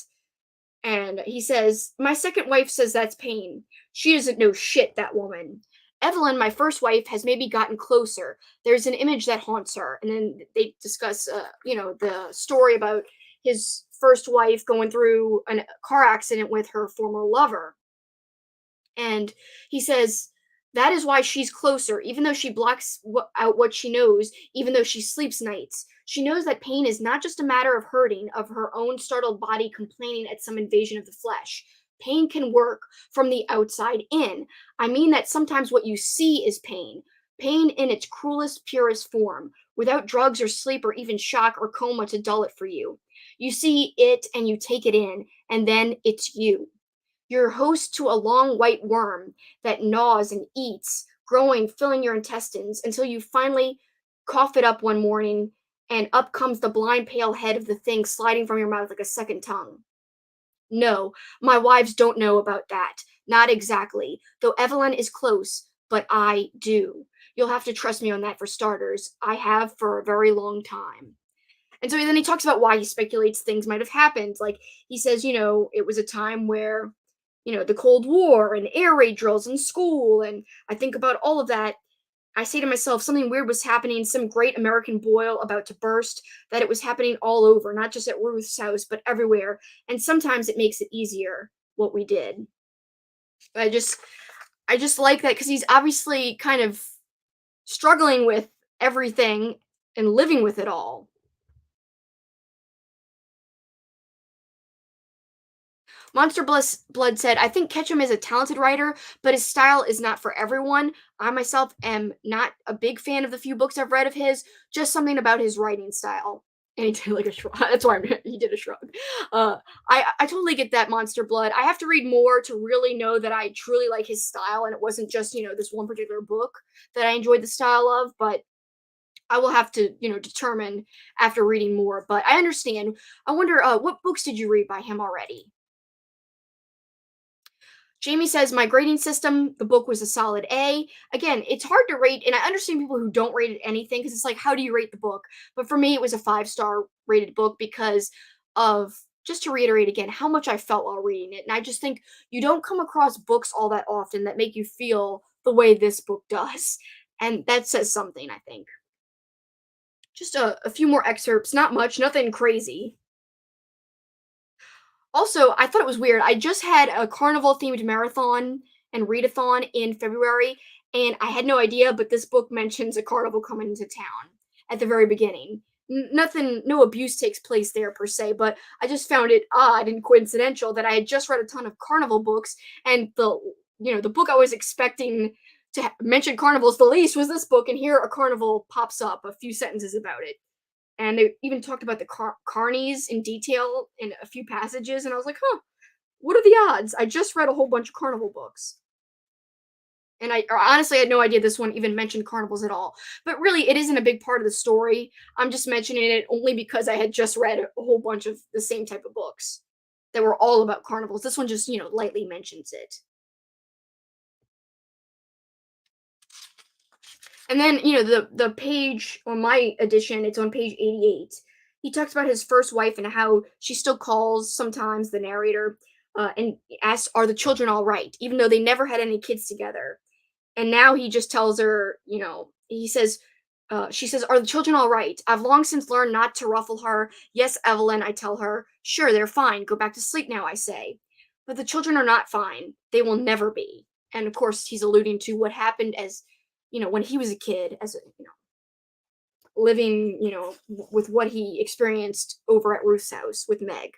And he says, my second wife says that's pain. She doesn't know shit, that woman. Evelyn, my first wife, has maybe gotten closer. There's an image that haunts her. And then they discuss, the story about his first wife going through a car accident with her former lover. And he says, that is why she's closer, even though she blocks out what she knows, even though she sleeps nights. She knows that pain is not just a matter of hurting, of her own startled body complaining at some invasion of the flesh. Pain can work from the outside in. I mean that sometimes what you see is pain, pain in its cruelest, purest form, without drugs or sleep or even shock or coma to dull it for you. You see it and you take it in, and then it's you. You're host to a long white worm that gnaws and eats, growing, filling your intestines until you finally cough it up one morning and up comes the blind pale head of the thing sliding from your mouth like a second tongue. No, my wives don't know about that. Not exactly. Though Evelyn is close, but I do. You'll have to trust me on that for starters. I have for a very long time. And so then he talks about why he speculates things might have happened. Like he says, it was a time where, the Cold War and air raid drills in school. And I think about all of that. I say to myself, something weird was happening, some great American boil about to burst, that it was happening all over, not just at Ruth's house, but everywhere. And sometimes it makes it easier what we did. I just I just like that because he's obviously kind of struggling with everything and living with it all. Blood said, I think Ketchum is a talented writer, but his style is not for everyone. I myself am not a big fan of the few books I've read of his, just something about his writing style. And he did like a shrug. That's why he did a shrug. I totally get that, Monster Blood. I have to read more to really know that I truly like his style and it wasn't just, this one particular book that I enjoyed the style of, but I will have to, determine after reading more. But I understand. I wonder, what books did you read by him already? Jamie says, my grading system, the book was a solid A. Again, it's hard to rate, and I understand people who don't rate it anything because it's like, how do you rate the book? But for me, it was a 5-star rated book because of, just to reiterate again, how much I felt while reading it. And I just think you don't come across books all that often that make you feel the way this book does. And that says something, I think. Just a few more excerpts, not much, nothing crazy. Also, I thought it was weird. I just had a carnival themed marathon and readathon in February, and I had no idea, but this book mentions a carnival coming into town at the very beginning. Nothing, no abuse takes place there per se, but I just found it odd and coincidental that I had just read a ton of carnival books, and the book I was expecting mention carnivals the least was this book, and here a carnival pops up, a few sentences about it. And they even talked about the carnies in detail in a few passages, and I was like, huh, what are the odds? I just read a whole bunch of carnival books. And honestly had no idea this one even mentioned carnivals at all. But really, it isn't a big part of the story. I'm just mentioning it only because I had just read a whole bunch of the same type of books that were all about carnivals. This one just, lightly mentions it. And then, the page on my edition, it's on page 88. He talks about his first wife and how she still calls sometimes the narrator and asks, "Are the children all right?" Even though they never had any kids together. And now he just tells her, he says, she says, "Are the children all right? I've long since learned not to ruffle her. Yes, Evelyn, I tell her. Sure, they're fine. Go back to sleep now, I say. But the children are not fine. They will never be." And of course, he's alluding to what happened as, when he was a kid, as living, with what he experienced over at Ruth's house with Meg.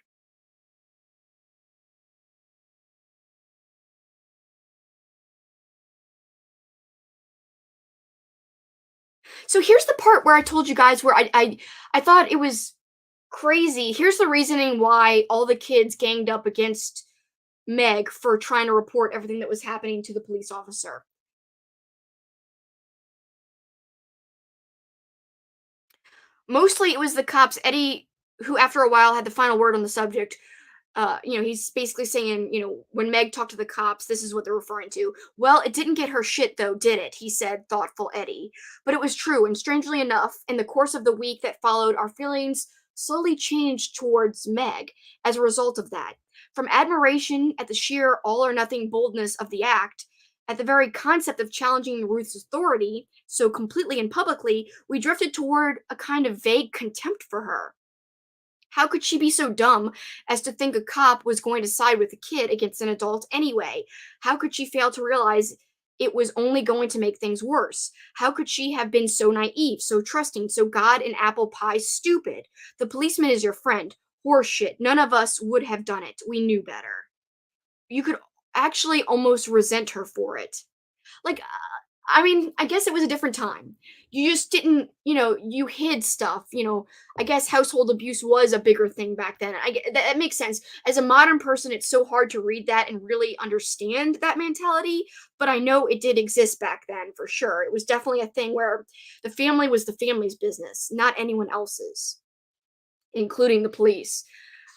So here's the part where I told you guys where I thought it was crazy. Here's the reasoning why all the kids ganged up against Meg for trying to report everything that was happening to the police officer. Mostly it was the cops, Eddie, who after a while had the final word on the subject. He's basically saying, when Meg talked to the cops, this is what they're referring to. "Well, it didn't get her shit though, did it?" he said, thoughtful Eddie. But it was true, and strangely enough, in the course of the week that followed, our feelings slowly changed towards Meg as a result of that. From admiration at the sheer all or nothing boldness of the act, at the very concept of challenging Ruth's authority so completely and publicly, we drifted toward a kind of vague contempt for her. How could she be so dumb as to think a cop was going to side with a kid against an adult anyway? How could she fail to realize it was only going to make things worse? How could she have been so naive, so trusting, so God and apple pie stupid? The policeman is your friend. Horseshit. None of us would have done it. We knew better. You could actually almost resent her for it. Like, I mean, I guess it was a different time. You just didn't, you hid stuff. I guess household abuse was a bigger thing back then. That makes sense. As a modern person, it's so hard to read that and really understand that mentality. But I know it did exist back then for sure. It was definitely a thing where the family was the family's business, not anyone else's, including the police.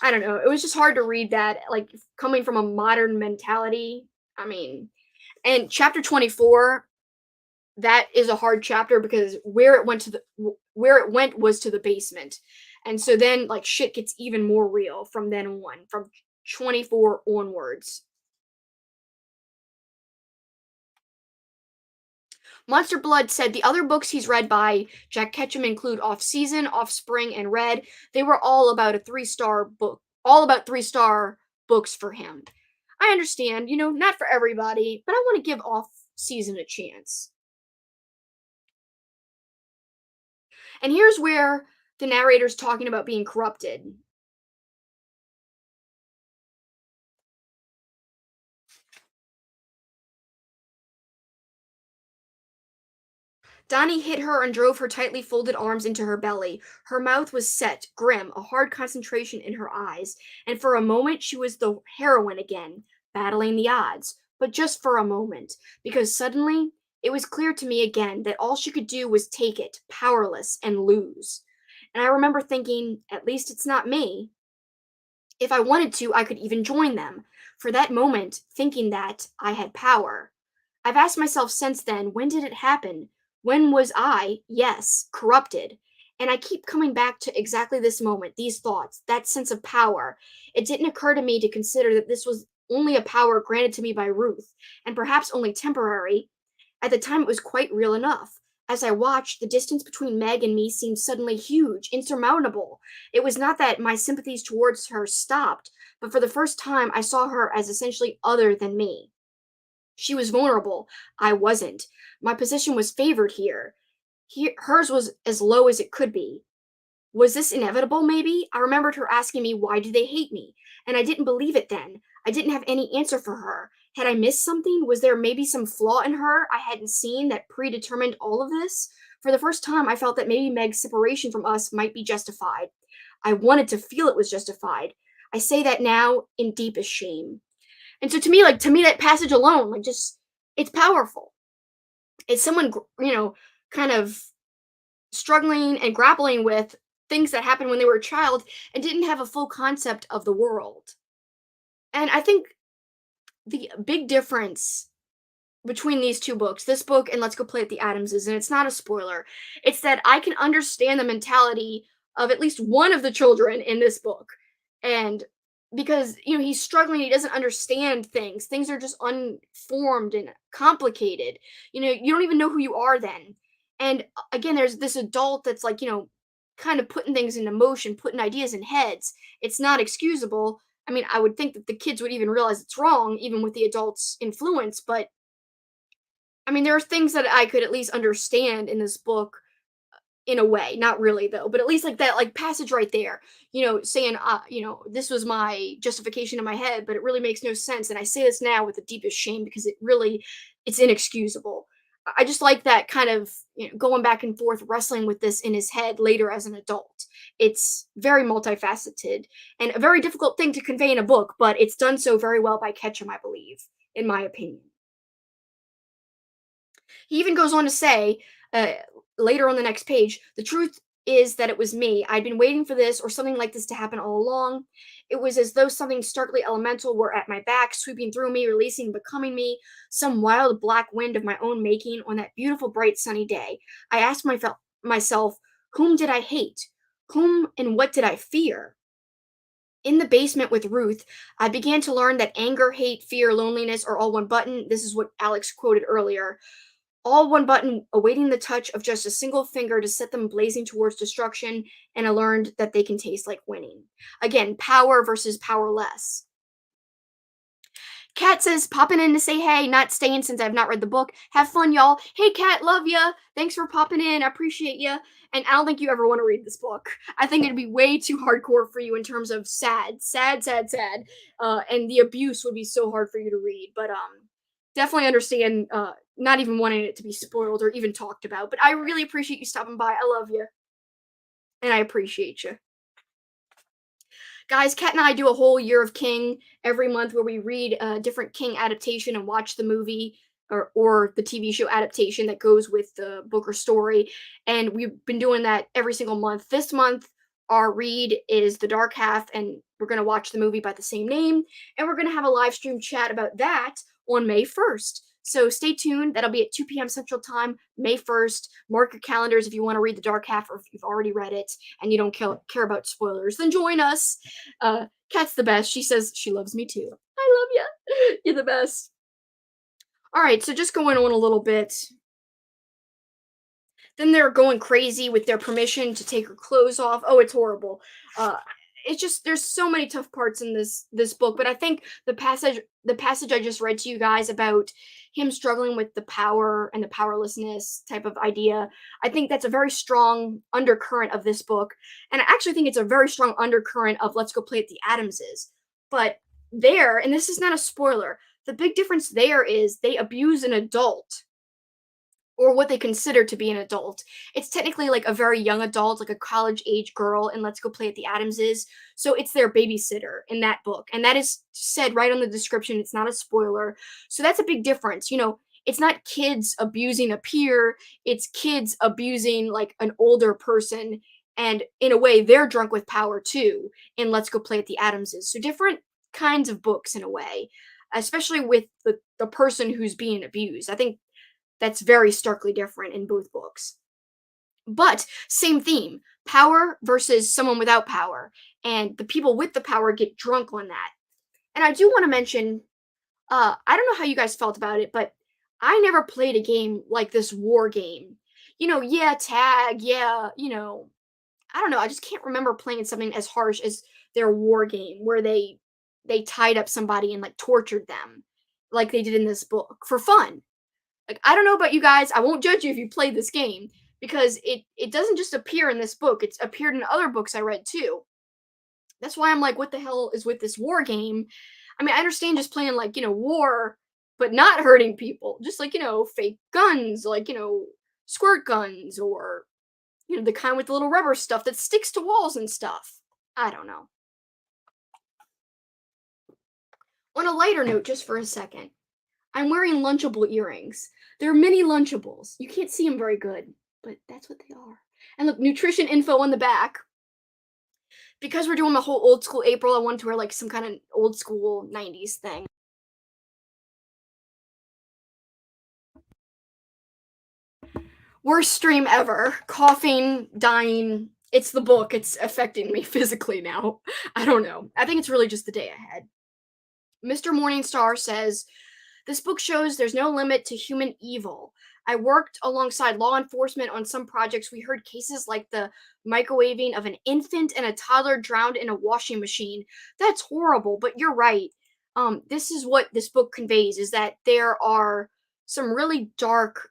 I don't know. It was just hard to read that, like coming from a modern mentality. I mean, and chapter 24, that is a hard chapter because where it went was to the basement. And so then like shit gets even more real from then on, from 24 onwards. Monster Blood said the other books he's read by Jack Ketchum include Off Season, Offspring, and Red. They were all about a 3-star book, all about 3-star books for him. I understand, not for everybody, but I want to give Off Season a chance. And here's where the narrator's talking about being corrupted. Donnie hit her and drove her tightly folded arms into her belly. Her mouth was set, grim, a hard concentration in her eyes, and for a moment she was the heroine again, battling the odds. But just for a moment, because suddenly it was clear to me again that all she could do was take it, powerless, and lose. And I remember thinking, at least it's not me. If I wanted to, I could even join them. For that moment, thinking that, I had power. I've asked myself since then, when did it happen? When was I, yes, corrupted? And I keep coming back to exactly this moment, these thoughts, that sense of power. It didn't occur to me to consider that this was only a power granted to me by Ruth, and perhaps only temporary. At the time, it was quite real enough. As I watched, the distance between Meg and me seemed suddenly huge, insurmountable. It was not that my sympathies towards her stopped, but for the first time I saw her as essentially other than me. She was vulnerable. I wasn't. My position was favored here. Hers was as low as it could be. Was this inevitable, maybe? I remembered her asking me, why do they hate me? And I didn't believe it then. I didn't have any answer for her. Had I missed something? Was there maybe some flaw in her I hadn't seen that predetermined all of this? For the first time, I felt that maybe Meg's separation from us might be justified. I wanted to feel it was justified. I say that now in deepest shame. And so to me, that passage alone, like just, it's powerful. It's someone, kind of struggling and grappling with things that happened when they were a child and didn't have a full concept of the world. And I think the big difference between these two books, this book and Let's Go Play at the Adamses, and it's not a spoiler, it's that I can understand the mentality of at least one of the children in this book. And because, he's struggling, he doesn't understand things. Things are just unformed and complicated. You don't even know who you are then. And again, there's this adult that's like, kind of putting things into motion, putting ideas in heads. It's not excusable. I mean, I would think that the kids would even realize it's wrong, even with the adult's influence, but I mean, there are things that I could at least understand in this book in a way, not really though, but at least like that like passage right there, saying this was my justification in my head, but it really makes no sense. And I say this now with the deepest shame because it's inexcusable. I just like that kind of going back and forth, wrestling with this in his head later as an adult. It's very multifaceted and a very difficult thing to convey in a book, but it's done so very well by Ketchum, I believe, in my opinion. He even goes on to say, uh, later on the next page, the truth is that it was me. I'd been waiting for this or something like this to happen all along. It was as though something starkly elemental were at my back, sweeping through me, releasing, and becoming me, some wild black wind of my own making on that beautiful, bright, sunny day. I asked myself, whom did I hate? Whom and what did I fear? In the basement with Ruth, I began to learn that anger, hate, fear, loneliness are all one button. This is what Alex quoted earlier, all one button awaiting the touch of just a single finger to set them blazing towards destruction, and I learned that they can taste like winning. Again, power versus powerless. Kat says, popping in to say hey, not staying since I've not read the book. Have fun, y'all. Hey, Kat, love ya. Thanks for popping in. I appreciate ya. And I don't think you ever want to read this book. I think it'd be way too hardcore for you in terms of sad, sad, sad, sad. And the abuse would be so hard for you to read. But definitely understand not even wanting it to be spoiled or even talked about. But I really appreciate you stopping by. I love you. And I appreciate you. Guys, Kat and I do a whole Year of King every month where we read a different King adaptation and watch the movie or the TV show adaptation that goes with the book or story. And we've been doing that every single month. This month, our read is The Dark Half, and we're going to watch the movie by the same name. And we're going to have a live stream chat about that on May 1st. So stay tuned. That'll be at 2 p.m. Central Time, May 1st. Mark your calendars if you want to read The Dark Half or if you've already read it and you don't care about spoilers. Then join us. Kat's the best. She says she loves me too. I love you. You're the best. All right, so just going on a little bit. Then they're going crazy with their permission to take her clothes off. Oh, it's horrible. Uh, it's just there's so many tough parts in this book, but I think the passage I just read to you guys about him struggling with the power and the powerlessness type of idea, I think that's a very strong undercurrent of this book, and I actually think it's a very strong undercurrent of Let's Go Play at the Adamses. But there, and this is not a spoiler, the big difference there is they abuse an adult or what they consider to be an adult. It's technically like a very young adult, like a college age girl, and Let's Go Play at the Adamses. So it's their babysitter in that book. And that is said right on the description. It's not a spoiler. So that's a big difference. It's not kids abusing a peer, it's kids abusing like an older person. And in a way, they're drunk with power too in Let's Go Play at the Adamses. So different kinds of books in a way, especially with the person who's being abused. I think that's very starkly different in both books. But same theme, power versus someone without power. And the people with the power get drunk on that. And I do want to mention, I don't know how you guys felt about it, but I never played a game like this war game. Yeah, tag, yeah, I don't know. I just can't remember playing something as harsh as their war game where they tied up somebody and like tortured them like they did in this book for fun. Like, I don't know about you guys, I won't judge you if you played this game, because it doesn't just appear in this book, it's appeared in other books I read too. That's why I'm like, what the hell is with this war game? I mean, I understand just playing like, war, but not hurting people. Just like, fake guns, like, squirt guns or, the kind with the little rubber stuff that sticks to walls and stuff. I don't know. On a lighter note, just for a second, I'm wearing Lunchable earrings. They're mini Lunchables. You can't see them very good, but that's what they are. And look, nutrition info on the back. Because we're doing the whole old school April, I wanted to wear like some kind of old school 90s thing. Worst stream ever. Coughing, dying. It's the book. It's affecting me physically now. I don't know. I think it's really just the day ahead. Mr. Morningstar says, this book shows there's no limit to human evil. I worked alongside law enforcement on some projects. We heard cases like the microwaving of an infant and a toddler drowned in a washing machine. That's horrible, but you're right. This is what this book conveys is that there are some really dark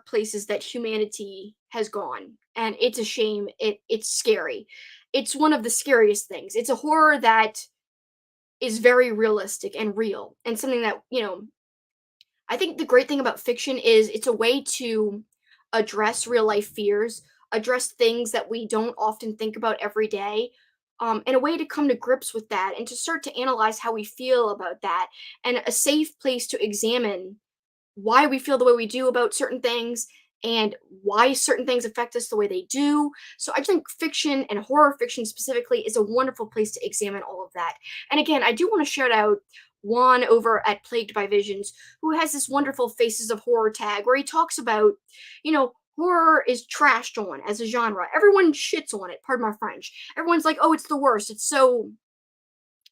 places that humanity has gone. And it's a shame. It's scary. It's one of the scariest things. It's a horror that is very realistic and real and something that, I think the great thing about fiction is it's a way to address real life fears, address things that we don't often think about every day, and a way to come to grips with that and to start to analyze how we feel about that, and a safe place to examine why we feel the way we do about certain things and why certain things affect us the way they do. So I just think fiction and horror fiction specifically is a wonderful place to examine all of that. And again, I do want to shout out Juan over at Plagued by Visions, who has this wonderful Faces of Horror tag where he talks about, horror is trashed on as a genre. Everyone shits on it, pardon my French. Everyone's like, oh, it's the worst. It's so,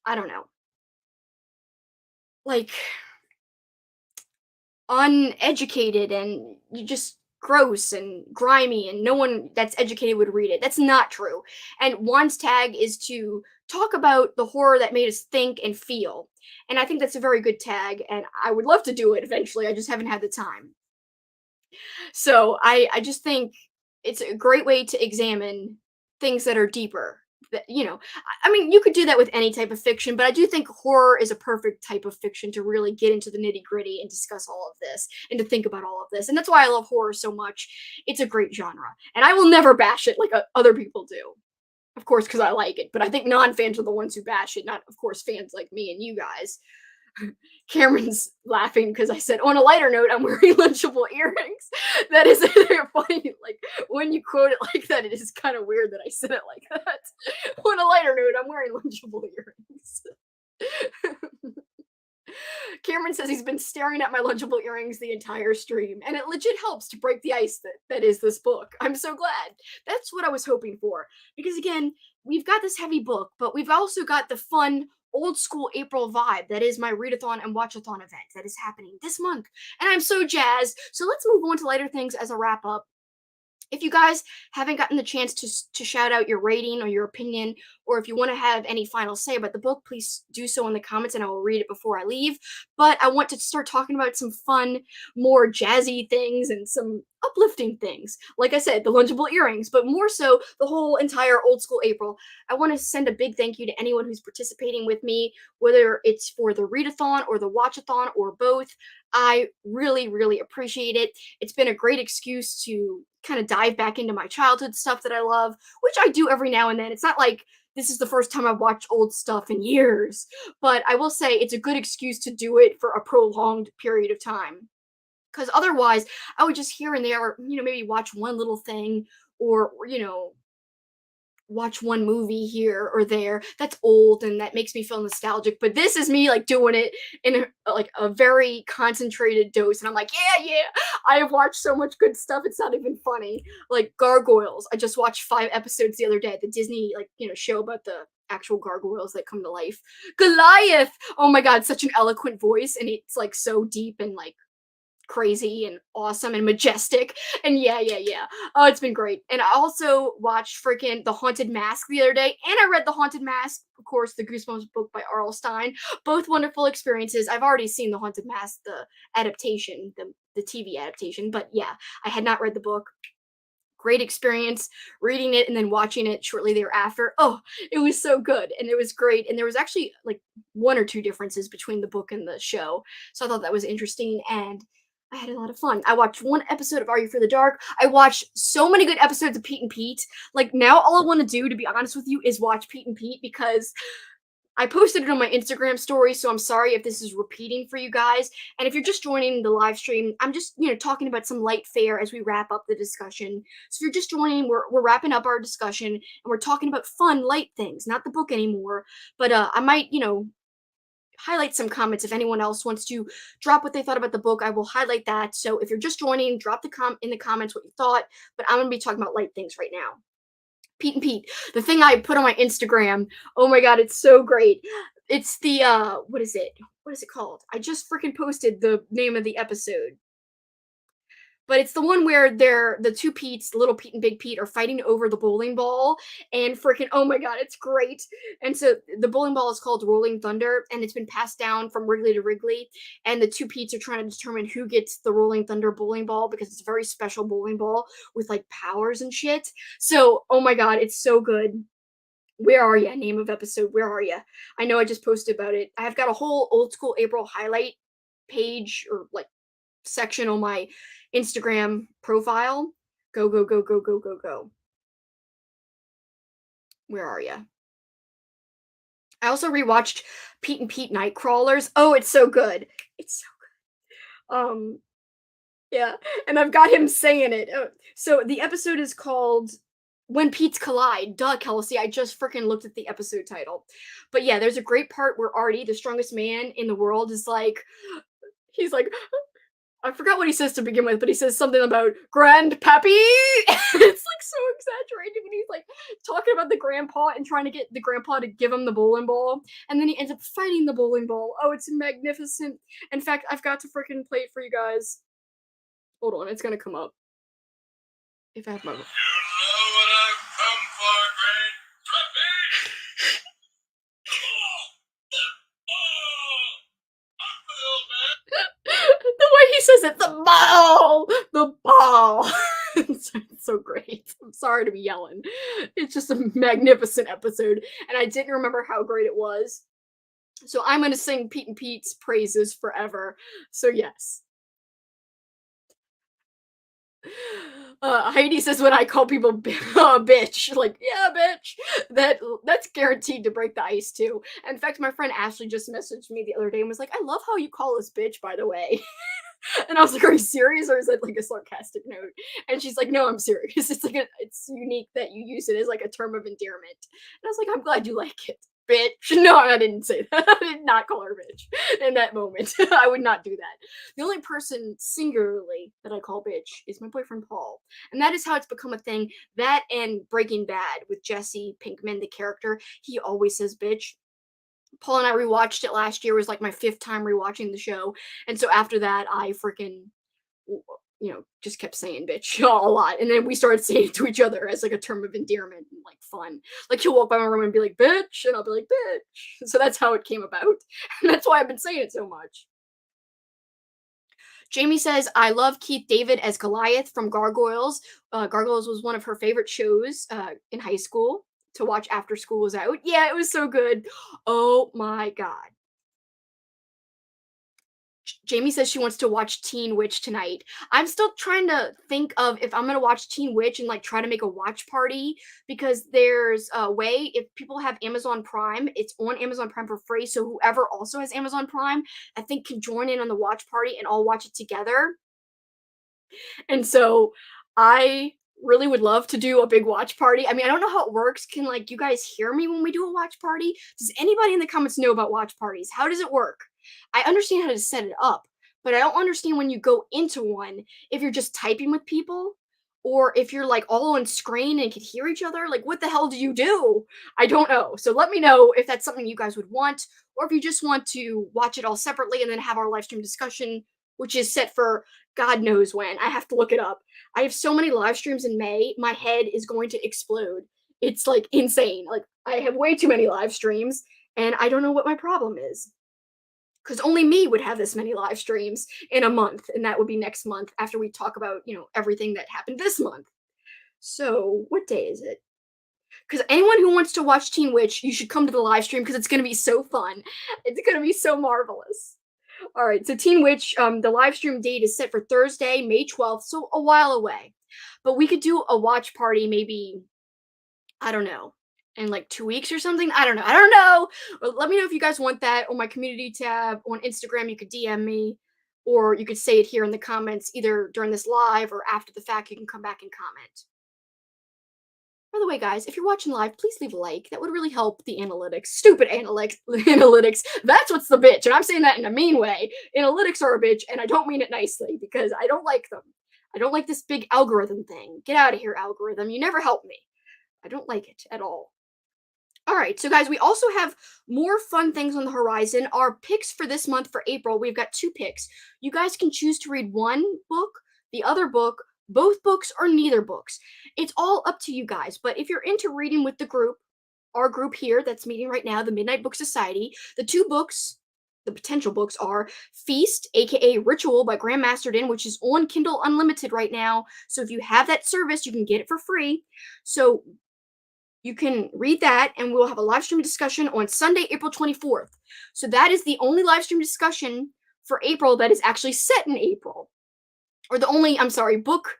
I don't know, like uneducated and you just gross and grimy and no one that's educated would read it. That's not true. And Juan's tag is to talk about the horror that made us think and feel. And I think that's a very good tag and I would love to do it eventually. I just haven't had the time. So I just think it's a great way to examine things that are deeper. That, I mean, you could do that with any type of fiction, but I do think horror is a perfect type of fiction to really get into the nitty gritty and discuss all of this and to think about all of this. And that's why I love horror so much. It's a great genre, and I will never bash it like other people do. Of course, because I like it, but I think non-fans are the ones who bash it, not, of course, fans like me and you guys. Cameron's laughing because I said, on a lighter note, I'm wearing Lunchable earrings. That is funny. Like, when you quote it like that, it is kind of weird that I said it like that. On a lighter note, I'm wearing Lunchable earrings. Cameron says he's been staring at my Lunchable earrings the entire stream, and it legit helps to break the ice that is this book. I'm so glad. That's what I was hoping for. Because again, we've got this heavy book, but we've also got the fun, old school April vibe that is my readathon and watchathon event that is happening this month. And I'm so jazzed. So let's move on to lighter things as a wrap up. If you guys haven't gotten the chance to shout out your rating or your opinion, or if you want to have any final say about the book, please do so in the comments and I will read it before I leave. But I want to start talking about some fun, more jazzy things and some uplifting things. Like I said, the Lunchable earrings, but more so the whole entire old school April. I want to send a big thank you to anyone who's participating with me, whether it's for the readathon or the watchathon or both. I really, really appreciate it. It's been a great excuse to kind of dive back into my childhood stuff that I love, which I do every now and then. It's not like this is the first time I've watched old stuff in years, but I will say it's a good excuse to do it for a prolonged period of time. Because otherwise, I would just here and there, maybe watch one little thing or, watch one movie here or there that's old and that makes me feel nostalgic, but this is me like doing it in a very concentrated dose and I'm like, yeah, I have watched so much good stuff it's not even funny. Like Gargoyles, I just watched 5 episodes the other day, the Disney show about the actual gargoyles that come to life. Goliath, oh my god, such an eloquent voice and it's like so deep and like crazy and awesome and majestic. And yeah. Oh, it's been great. And I also watched freaking The Haunted Mask the other day, and I read The Haunted Mask, of course, the Goosebumps book by R.L. Stine. Both wonderful experiences. I've already seen The Haunted Mask, the adaptation, the TV adaptation, but yeah, I had not read the book. great experience reading it and then watching it shortly thereafter. Oh, it was so good and it was great. And there was actually like one or two differences between the book and the show. So I thought that was interesting and I had a lot of fun. I watched one episode of Are You for the Dark? I watched so many good episodes of Pete and Pete. Like now all I want to do, to be honest with you, is watch Pete and Pete because I posted it on my Instagram story, so I'm sorry if this is repeating for you guys. And if you're just joining the live stream, I'm just, talking about some light fare as we wrap up the discussion. So if you're just joining, we're wrapping up our discussion and we're talking about fun, light things, not the book anymore. But I might, highlight some comments if anyone else wants to drop what they thought about the book. I will highlight that. So if you're just joining, drop in the comments what you thought. But I'm gonna be talking about light things right now. Pete and Pete, the thing I put on my Instagram. Oh my god, it's so great. It's the what is it? What is it called? I just freaking posted the name of the episode. But it's the one where they're the two Pete's, little Pete and Big Pete, are fighting over the bowling ball, and freaking oh my god, it's great. And so the bowling ball is called Rolling Thunder, and it's been passed down from Wrigley to Wrigley. And the two Pete's are trying to determine who gets the Rolling Thunder bowling ball because it's a very special bowling ball with like powers and shit. So oh my god, it's so good. Where are ya? Name of episode. Where are ya? I know I just posted about it. I've got a whole old school April highlight page or like section on my Instagram profile. Go, go, go, go, go, go, go. Where are ya? I also rewatched Pete and Pete Nightcrawlers. Oh, it's so good. It's so good. Yeah, and I've got him saying it. So the episode is called When Pete's Collide. Duh, Kelsi. I just freaking looked at the episode title. But yeah, there's a great part where Artie, the strongest man in the world, is like, he's like, I forgot what he says to begin with, but he says something about grandpappy. It's like so exaggerated when he's like talking about the grandpa and trying to get the grandpa to give him the bowling ball, and then he ends up fighting the bowling ball. Oh, it's magnificent. In fact, I've got to freaking play it for you guys. Hold on, it's gonna come up. If I have my You know what I've come for, grandpappy? the way he says it, the ball. It's so great. I'm sorry to be yelling. It's just a magnificent episode, and I didn't remember how great it was. So I'm gonna sing Pete and Pete's praises forever. So yes. Heidi says when I call people bitch, like yeah, bitch. That's guaranteed to break the ice too. In fact, my friend Ashley just messaged me the other day and was like, "I love how you call us bitch." By the way, and I was like, "Are you serious, or is that like a sarcastic note?" And she's like, "No, I'm serious. It's like it's unique that you use it as like a term of endearment." And I was like, "I'm glad you like it." Bitch. No, I didn't say that. I did not call her bitch in that moment. I would not do that. The only person singularly that I call bitch is my boyfriend Paul. And that is how it's become a thing. That and Breaking Bad with Jesse Pinkman, the character, he always says bitch. Paul and I rewatched it last year. It was like my fifth time rewatching the show. And so after that, I freaking just kept saying bitch a lot. And then we started saying it to each other as like a term of endearment and like fun. Like he'll walk by my room and be like, bitch, and I'll be like, bitch. So that's how it came about. And that's why I've been saying it so much. Jamie says, I love Keith David as Goliath from Gargoyles. Gargoyles was one of her favorite shows in high school to watch after school was out. Yeah, it was so good. Oh my God. Jamie says she wants to watch Teen Witch tonight. I'm still trying to think of if I'm gonna watch Teen Witch and like try to make a watch party because there's a way if people have Amazon Prime, it's on Amazon Prime for free. So whoever also has Amazon Prime, I think can join in on the watch party and all watch it together. And so I really would love to do a big watch party. I mean, I don't know how it works. Can like you guys hear me when we do a watch party? Does anybody in the comments know about watch parties? How does it work? I understand how to set it up, but I don't understand when you go into one if you're just typing with people or if you're like all on screen and can hear each other. Like, what the hell do you do? I don't know. So let me know if that's something you guys would want, or if you just want to watch it all separately and then have our live stream discussion, which is set for God knows when. I have to look it up. I have so many live streams in May, my head is going to explode. It's like insane. Like, I have way too many live streams, and I don't know what my problem is because only me would have this many live streams in a month, and that would be next month after we talk about everything that happened this month. So, what day is it? Because anyone who wants to watch Teen Witch, you should come to the live stream because it's going to be so fun. It's going to be so marvelous. All right, so Teen Witch, the live stream date is set for Thursday, May 12th, so a while away. But we could do a watch party maybe, I don't know, in like 2 weeks or something. I don't know. I don't know. But let me know if you guys want that on my community tab on Instagram. You could DM me, or you could say it here in the comments, either during this live or after the fact. You can come back and comment. By the way, guys, if you're watching live, please leave a like. That would really help the analytics. Stupid analytics. Analytics. That's what's the bitch. And I'm saying that in a mean way. Analytics are a bitch, and I don't mean it nicely because I don't like them. I don't like this big algorithm thing. Get out of here, algorithm. You never help me. I don't like it at all. All right, so guys, we also have more fun things on the horizon. Our picks for this month for April, we've got 2 picks. You guys can choose to read one book, the other book, both books, or neither books. It's all up to you guys. But if you're into reading with the group, our group here that's meeting right now, the Midnight Book Society, the 2 books, the potential books are Feast, aka Ritual by Graham Masterton, which is on Kindle Unlimited right now. So if you have that service, you can get it for free. So you can read that, and we'll have a live stream discussion on Sunday, April 24th. So that is the only live stream discussion for April that is actually set in April. Or the only, I'm sorry, book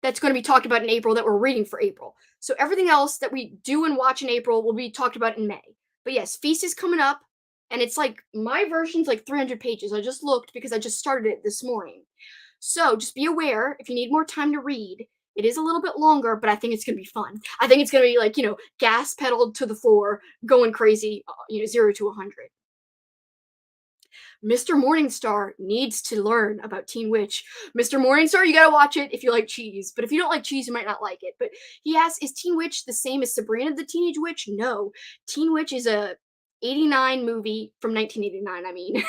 that's going to be talked about in April that we're reading for April. So everything else that we do and watch in April will be talked about in May. But yes, Feast is coming up, and it's like my version's like 300 pages. I just looked because I just started it this morning. So just be aware if you need more time to read. It is a little bit longer, but I think it's going to be fun. I think it's going to be like, gas pedal to the floor, going crazy, 0 to 100. Mr. Morningstar needs to learn about Teen Witch. Mr. Morningstar, you gotta watch it if you like cheese. But if you don't like cheese, you might not like it. But he asks, is Teen Witch the same as Sabrina the Teenage Witch? No. Teen Witch is a 89 movie from 1989. I mean,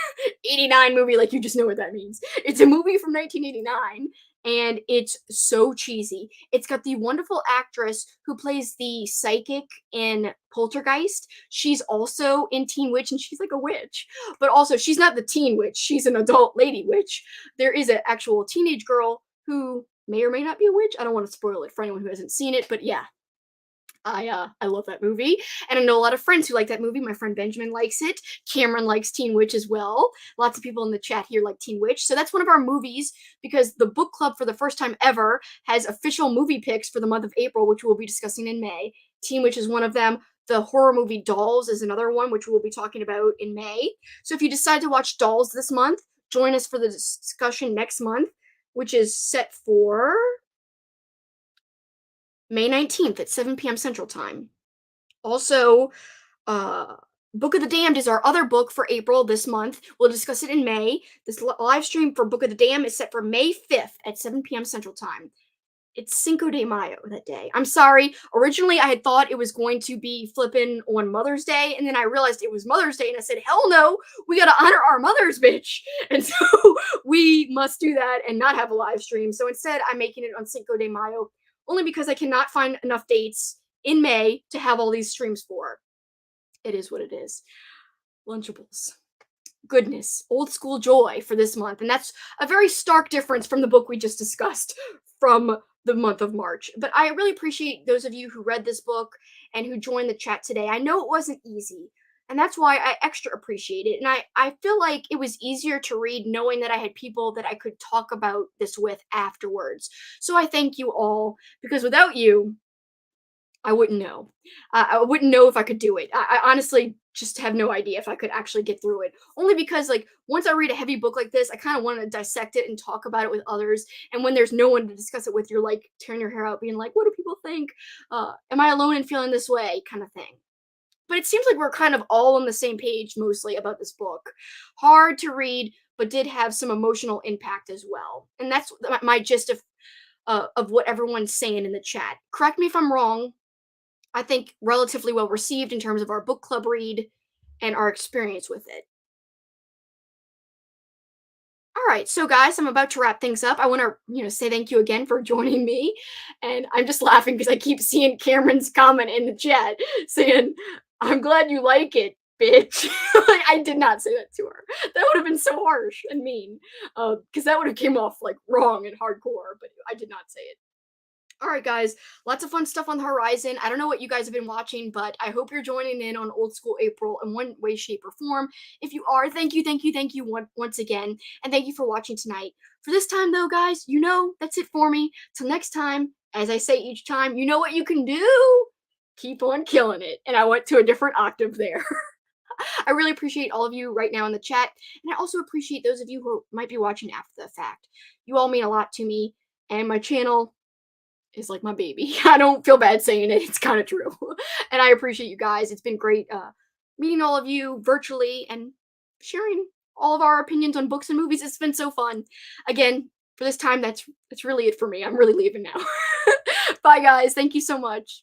89 movie, like you just know what that means. It's a movie from 1989, and it's so cheesy. It's got the wonderful actress who plays the psychic in Poltergeist. She's also in Teen Witch, and she's like a witch. But also, she's not the teen witch, she's an adult lady witch. There is an actual teenage girl who may or may not be a witch. I don't want to spoil it for anyone who hasn't seen it, but yeah, I love that movie, and I know a lot of friends who like that movie. My friend Benjamin likes it. Cameron likes Teen Witch as well. Lots of people in the chat here like Teen Witch. So that's one of our movies because the book club for the first time ever has official movie picks for the month of April, which we'll be discussing in May. Teen Witch is one of them. The horror movie Dolls is another one, which we'll be talking about in May. So if you decide to watch Dolls this month, join us for the discussion next month, which is set for May 19th at 7 p.m. Central Time. Also, uh, Book of the Damned is our other book for April this month. We'll discuss it in May. This live stream for Book of the Damned is set for May 5th at 7 p.m. Central Time. It's Cinco de Mayo that day. I'm sorry. Originally, I had thought it was going to be flipping on Mother's Day, and then I realized it was Mother's Day, and I said, hell no, we gotta honor our mothers, bitch. And so we must do that and not have a live stream. So instead, I'm making it on Cinco de Mayo, only because I cannot find enough dates in May to have all these streams for. It is what it is. Lunchables. Goodness, old school joy for this month. And that's a very stark difference from the book we just discussed from the month of March. But I really appreciate those of you who read this book and who joined the chat today. I know it wasn't easy, and that's why I extra appreciate it. And I feel like it was easier to read knowing that I had people that I could talk about this with afterwards. So I thank you all, because without you, I wouldn't know. I wouldn't know if I could do it. I honestly just have no idea if I could actually get through it. Only because, like, once I read a heavy book like this, I kind of want to dissect it and talk about it with others. And when there's no one to discuss it with, you're like tearing your hair out, being like, "What do people think? Am I alone in feeling this way?" Kind of thing. But it seems like we're kind of all on the same page mostly about this book. Hard to read, but did have some emotional impact as well. And that's my gist of what everyone's saying in the chat. Correct me if I'm wrong. I think relatively well received in terms of our book club read and our experience with it. All right, so guys, I'm about to wrap things up. I want to, say thank you again for joining me, and I'm just laughing because I keep seeing Cameron's comment in the chat saying, "I'm glad you like it, bitch." Like, I did not say that to her. That would have been so harsh and mean, because that would have came off like wrong and hardcore. But I did not say it. All right, guys, lots of fun stuff on the horizon. I don't know what you guys have been watching, but I hope you're joining in on Old School April in one way, shape, or form. If you are, thank you once again, and thank you for watching tonight. For this time, though, guys, that's it for me. Till next time, as I say each time, you know what you can do? Keep on killing it. And I went to a different octave there. I really appreciate all of you right now in the chat, and I also appreciate those of you who might be watching after the fact. You all mean a lot to me, and my channel is like my baby. I don't feel bad saying it. It's kind of true. And I appreciate you guys. It's been great meeting all of you virtually and sharing all of our opinions on books and movies. It's been so fun. Again, for this time, that's really it for me. I'm really leaving now. Bye, guys. Thank you so much.